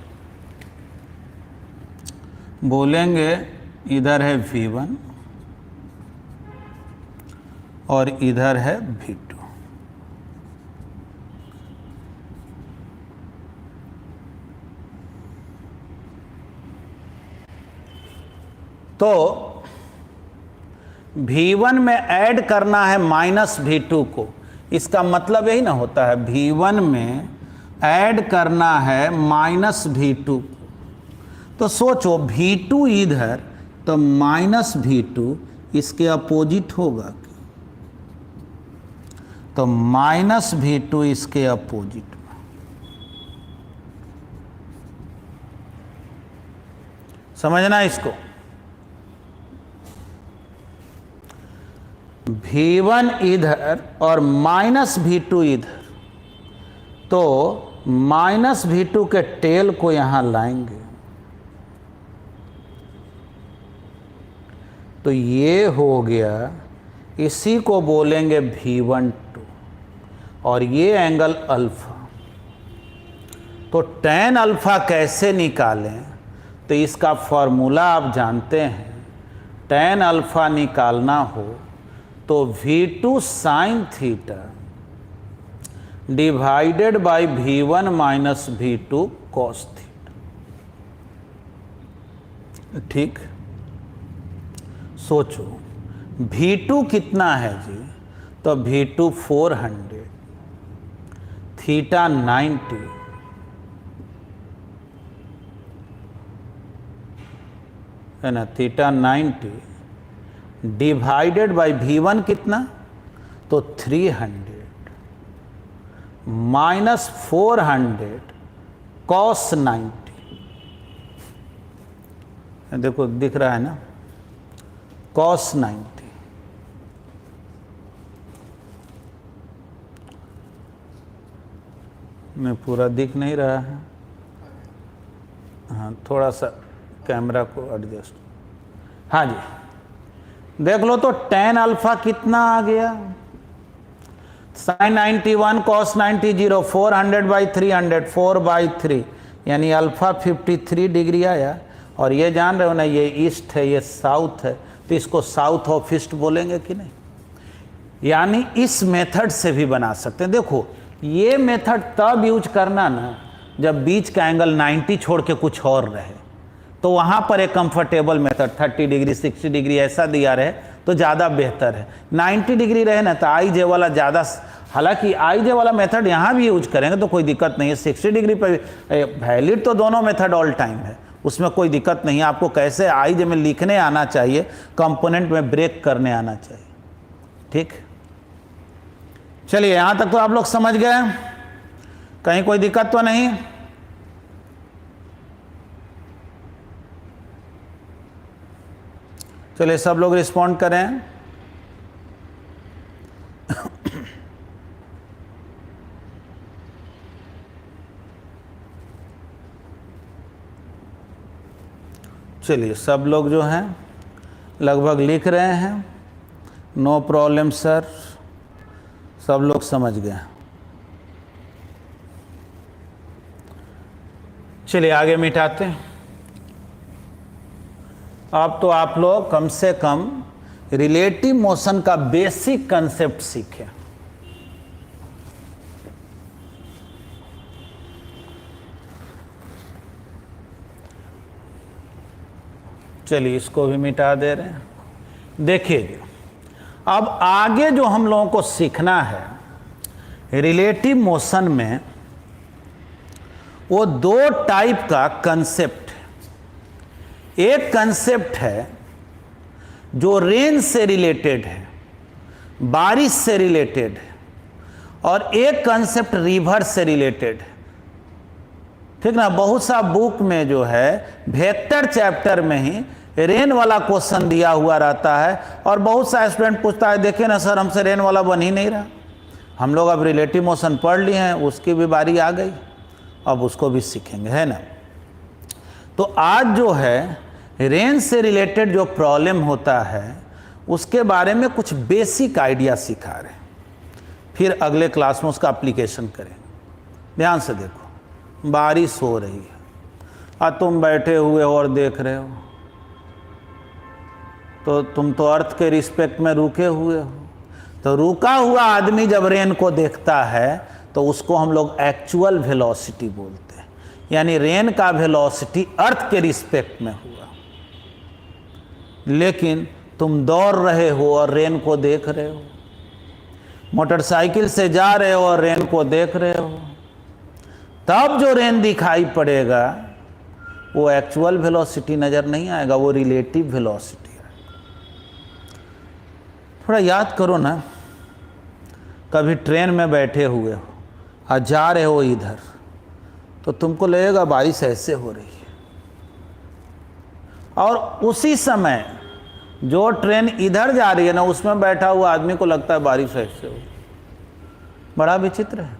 बोलेंगे इधर है V1 और इधर है V2। तो V1 में ऐड करना है माइनस V2 को, इसका मतलब यही ना होता है V1 में ऐड करना है माइनस V2। तो सोचो V2 इधर तो माइनस V2 इसके अपोजिट होगा। तो तो -v2 इसके अपोजिट में। समझना इसको, v1 इधर और -v2 इधर, तो -v2 के टेल को यहां लाएंगे तो ये हो गया, इसी को बोलेंगे v12 और ये एंगल अल्फा। तो tan अल्फा कैसे निकालें, तो इसका फॉर्मूला आप जानते हैं। tan अल्फा निकालना हो तो v2 sin theta divided by v1 minus v2 cos theta. ठीक, सोचो v2 कितना है जी, तो v2 400, थीटा 90, है ना, थीटा 90 डिवाइडेड बाय v1 कितना, तो 300 माइनस 400 cos 90। देखो दिख रहा है ना, cos 90। में पूरा दिख नहीं रहा है, हाँ थोड़ा सा कैमरा को एडजस्ट, हाँ जी देख लो। तो tan अल्फा कितना आ गया, sin 91 cos 90 0, 400 बाई 300, 4/3, यानी अल्फा 53 डिग्री आया। और ये जान रहे हो ना, ये ईस्ट है ये साउथ है, तो इसको साउथ ऑफ ईस्ट बोलेंगे कि नहीं। यानी इस मेथड से भी बना सकते हैं। देखो ये मेथड तब यूज करना ना जब बीच का एंगल 90 छोड़ के कुछ और रहे, तो वहाँ पर एक कंफर्टेबल मेथड 30 डिग्री 60 डिग्री ऐसा दिया रहे तो ज़्यादा बेहतर है। 90 डिग्री रहे ना तो आई जे वाला ज़्यादा, हालांकि आई जे वाला मेथड यहाँ भी यूज करेंगे तो कोई दिक्कत नहीं है। 60 डिग्री पर वैलिड तो दोनों मेथड ऑल टाइम है, उसमें कोई दिक्कत नहीं है। आपको कैसे आई जे में लिखने आना चाहिए, कंपोनेंट में ब्रेक करने आना चाहिए। ठीक, चलिए यहाँ तक तो आप लोग समझ गए, कहीं कोई दिक्कत तो नहीं। चलिए सब लोग रिस्पॉन्ड करें। चलिए सब लोग जो हैं लगभग लिख रहे हैं। नो प्रॉब्लम सर, सब लोग समझ गए। चलिए आगे मिटाते हैं। अब तो आप लोग कम से कम रिलेटिव मोशन का बेसिक कंसेप्ट सीखें। चलिए इसको भी मिटा दे रहे हैं। देखिए अब आगे जो हम लोगों को सीखना है रिलेटिव मोशन में, वो दो टाइप का कंसेप्ट है। एक कंसेप्ट है जो रेन से रिलेटेड है, बारिश से रिलेटेड है, और एक कंसेप्ट रिवर से रिलेटेड है। ठीक ना, बहुत सा बुक में जो है वेक्टर चैप्टर में ही रेन वाला क्वेश्चन दिया हुआ रहता है, और बहुत सा स्टूडेंट पूछता है देखिए ना सर हमसे रेन वाला बन ही नहीं रहा। हम लोग अब रिलेटिव मोशन पढ़ लिए हैं, उसकी भी बारी आ गई, अब उसको भी सीखेंगे, है ना। तो आज जो है रेन से रिलेटेड जो प्रॉब्लम होता है उसके बारे में कुछ बेसिक आइडिया सिखा रहे हैं, फिर अगले क्लास में उसका एप्लीकेशन करेंगे। ध्यान से देखो, बारिश हो रही है और तुम बैठे हुए और देख रहे हो, तो तुम तो अर्थ के रिस्पेक्ट में रुके हुए हो। तो रुका हुआ आदमी जब रेन को देखता है तो उसको हम लोग एक्चुअल वेलोसिटी बोलते हैं, यानी रेन का वेलोसिटी अर्थ के रिस्पेक्ट में हुआ। लेकिन तुम दौड़ रहे हो और रेन को देख रहे हो, मोटरसाइकिल से जा रहे हो और रेन को देख रहे हो, तब जो रेन दिखाई पड़ेगा वो एक्चुअल वेलोसिटी नज़र नहीं आएगा, वो रिलेटिव वेलोसिटी है। थोड़ा याद करो ना, कभी ट्रेन में बैठे हुए हो और जा रहे हो इधर, तो तुमको लगेगा बारिश ऐसे हो रही है, और उसी समय जो ट्रेन इधर जा रही है ना, उसमें बैठा हुआ आदमी को लगता है बारिश ऐसे हो। बड़ा विचित्र है।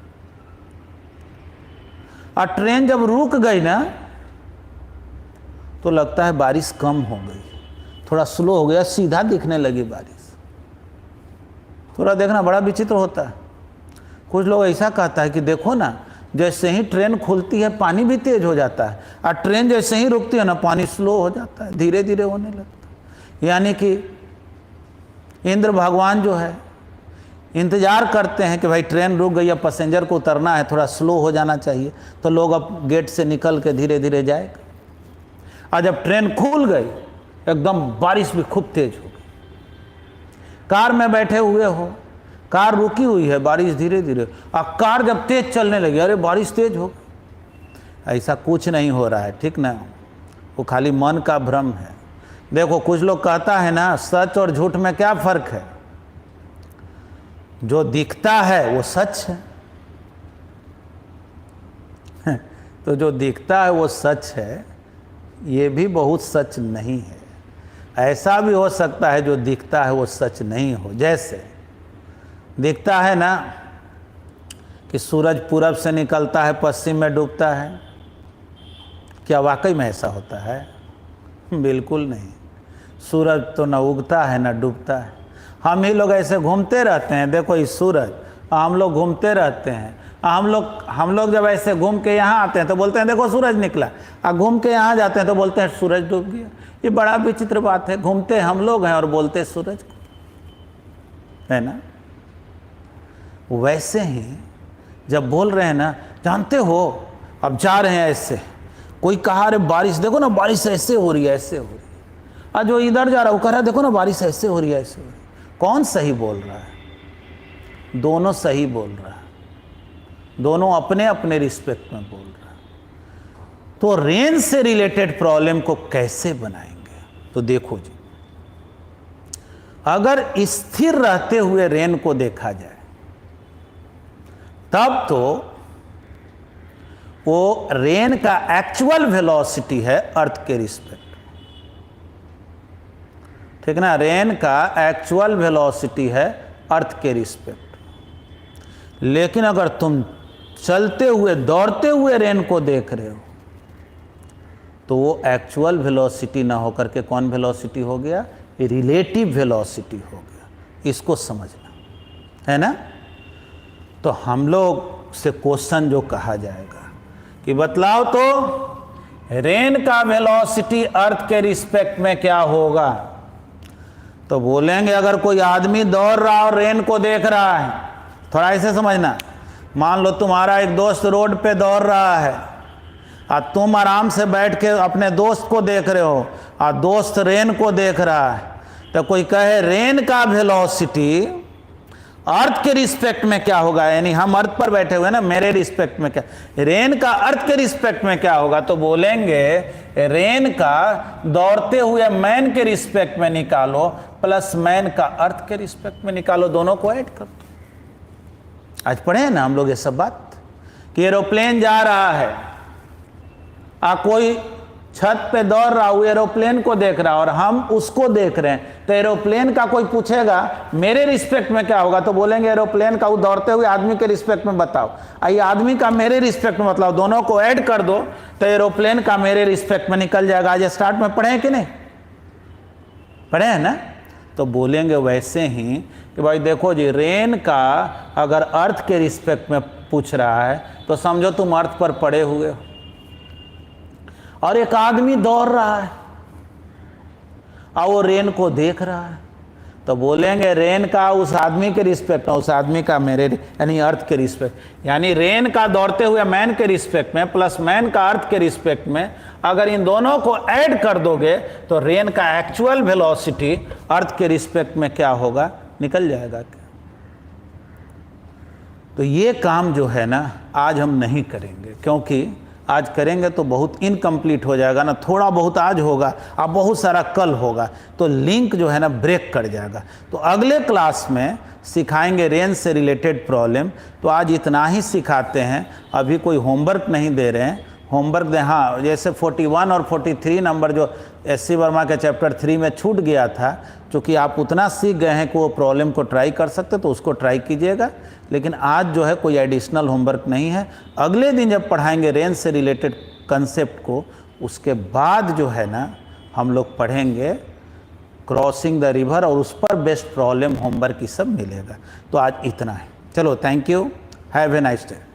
और ट्रेन जब रुक गई ना, तो लगता है बारिश कम हो गई, थोड़ा स्लो हो गया, सीधा दिखने लगी बारिश। थोड़ा देखना, बड़ा विचित्र होता है। कुछ लोग ऐसा कहता है कि देखो ना, जैसे ही ट्रेन खुलती है पानी भी तेज हो जाता है, और ट्रेन जैसे ही रुकती है ना, पानी स्लो हो जाता है, धीरे धीरे होने लगता है। यानी कि इंद्र भगवान जो है इंतजार करते हैं कि भाई ट्रेन रुक गई, अब पैसेंजर को उतरना है, थोड़ा स्लो हो जाना चाहिए, तो लोग अब गेट से निकल के धीरे धीरे जाएगा। और जब ट्रेन खुल गई, एकदम बारिश भी खूब तेज हो गई। कार में बैठे हुए हो, कार रुकी हुई है, बारिश धीरे धीरे, और कार जब तेज चलने लगी, अरे बारिश तेज हो गई। ऐसा कुछ नहीं हो रहा है, ठीक ना, वो खाली मन का भ्रम है। देखो, कुछ लोग कहता है ना, सच और झूठ में क्या फर्क है? जो दिखता है वो सच है तो जो दिखता है वो सच है, ये भी बहुत सच नहीं है। ऐसा भी हो सकता है जो दिखता है वो सच नहीं हो। जैसे दिखता है ना कि सूरज पूरब से निकलता है, पश्चिम में डूबता है, क्या वाकई में ऐसा होता है? बिल्कुल नहीं। सूरज तो न उगता है न डूबता है। हम ही लोग ऐसे घूमते रहते हैं, देखो इस सूरज, हम लोग घूमते रहते हैं। हम लोग जब ऐसे घूम के यहाँ आते हैं तो बोलते हैं देखो सूरज निकला, और घूम के यहाँ जाते हैं तो बोलते हैं सूरज डूब गया। ये बड़ा विचित्र बात है, घूमते हम लोग हैं और बोलते सूरज को, है ना। वैसे ही जब बोल रहे हैं ना, जानते हो अब जा रहे हैं ऐसे, कोई कहा अरे बारिश देखो ना, बारिश ऐसे हो रही है, ऐसे हो रही है, और जो इधर जा रहा है वो कह रहा है देखो ना बारिश ऐसे हो रही है, ऐसे हो रही है। कौन सही बोल रहा है? दोनों सही बोल रहा है, दोनों अपने अपने रिस्पेक्ट में बोल रहा है। तो रेन से रिलेटेड प्रॉब्लम को कैसे बनाएंगे? तो देखो जी, अगर स्थिर रहते हुए रेन को देखा जाए, तब तो वो रेन का एक्चुअल वेलोसिटी है अर्थ के रिस्पेक्ट, ठीक ना। रेन का एक्चुअल वेलोसिटी है अर्थ के रिस्पेक्ट। लेकिन अगर तुम चलते हुए दौड़ते हुए रेन को देख रहे हो, तो वो एक्चुअल वेलोसिटी ना होकर के कौन वेलोसिटी हो गया? रिलेटिव वेलोसिटी हो गया। इसको समझना है ना। तो हम लोग से क्वेश्चन जो कहा जाएगा कि बतलाओ तो रेन का वेलोसिटी अर्थ के रिस्पेक्ट में क्या होगा? तो बोलेंगे अगर कोई आदमी दौड़ रहा और रेन को देख रहा है, थोड़ा ऐसे समझना। मान लो तुम्हारा एक दोस्त रोड पे दौड़ रहा है और तुम आराम से बैठ के अपने दोस्त को देख रहे हो और दोस्त रेन को देख रहा है, तो कोई कहे रेन का वेलोसिटी अर्थ के रिस्पेक्ट में क्या होगा? यानी हम अर्थ पर बैठे हुए ना, मेरे रिस्पेक्ट में क्या, रेन का अर्थ के रिस्पेक्ट में क्या होगा? तो बोलेंगे रेन का दौड़ते हुए मैन के रिस्पेक्ट में निकालो प्लस मैन का अर्थ के रिस्पेक्ट में निकालो, दोनों को ऐड कर दो। आज पढ़े हैं ना हम लोग ये सब बात कि एरोप्लेन जा रहा है, कोई छत पे दौड़ रहा, वो एरोप्लेन को देख रहा और हम उसको देख रहे हैं, तो एरोप्लेन का कोई पूछेगा मेरे रिस्पेक्ट में क्या होगा? तो बोलेंगे एरोप्लेन का वो दौड़ते हुए आदमी के रिस्पेक्ट में बताओ, आइए आदमी का मेरे रिस्पेक्ट में बताओ, दोनों को ऐड कर दो तो एरोप्लेन का मेरे रिस्पेक्ट में निकल जाएगा। आज स्टार्ट में पढ़े हैं कि नहीं? पढ़े हैं ना। तो बोलेंगे वैसे ही कि भाई देखो जी, रेन का अगर अर्थ के रिस्पेक्ट में पूछ रहा है तो समझो तुम अर्थ पर पड़े हुए हो और एक आदमी दौड़ रहा है और वो रेन को देख रहा है, तो बोलेंगे रेन का उस आदमी के रिस्पेक्ट में, उस आदमी का मेरे यानी अर्थ के रिस्पेक्ट, यानी रेन का दौड़ते हुए मैन के रिस्पेक्ट में प्लस मैन का अर्थ के रिस्पेक्ट में अगर इन दोनों को ऐड कर दोगे तो रेन का एक्चुअल वेलोसिटी अर्थ के रिस्पेक्ट में क्या होगा? निकल जाएगा क्या? तो ये काम जो है ना आज हम नहीं करेंगे, क्योंकि आज करेंगे तो बहुत इनकम्प्लीट हो जाएगा ना, थोड़ा बहुत आज होगा और बहुत सारा कल होगा, तो लिंक जो है ना ब्रेक कर जाएगा। तो अगले क्लास में सिखाएंगे रेंज से रिलेटेड प्रॉब्लम। तो आज इतना ही सिखाते हैं, अभी कोई होमवर्क नहीं दे रहे हैं। होमवर्क दें, हाँ, जैसे 41 और 43 नंबर जो एस.सी. वर्मा के चैप्टर 3 में छूट गया था, क्योंकि आप उतना सीख गए हैं कि वो प्रॉब्लम को ट्राई कर सकते, तो उसको ट्राई कीजिएगा। लेकिन आज जो है कोई एडिशनल होमवर्क नहीं है। अगले दिन जब पढ़ाएंगे रेंज से रिलेटेड कंसेप्ट को, उसके बाद जो है ना हम लोग पढ़ेंगे क्रॉसिंग द रिवर, और उस पर बेस्ट प्रॉब्लम होमवर्क ये सब मिलेगा। तो आज इतना है। चलो, thank you, have a nice day.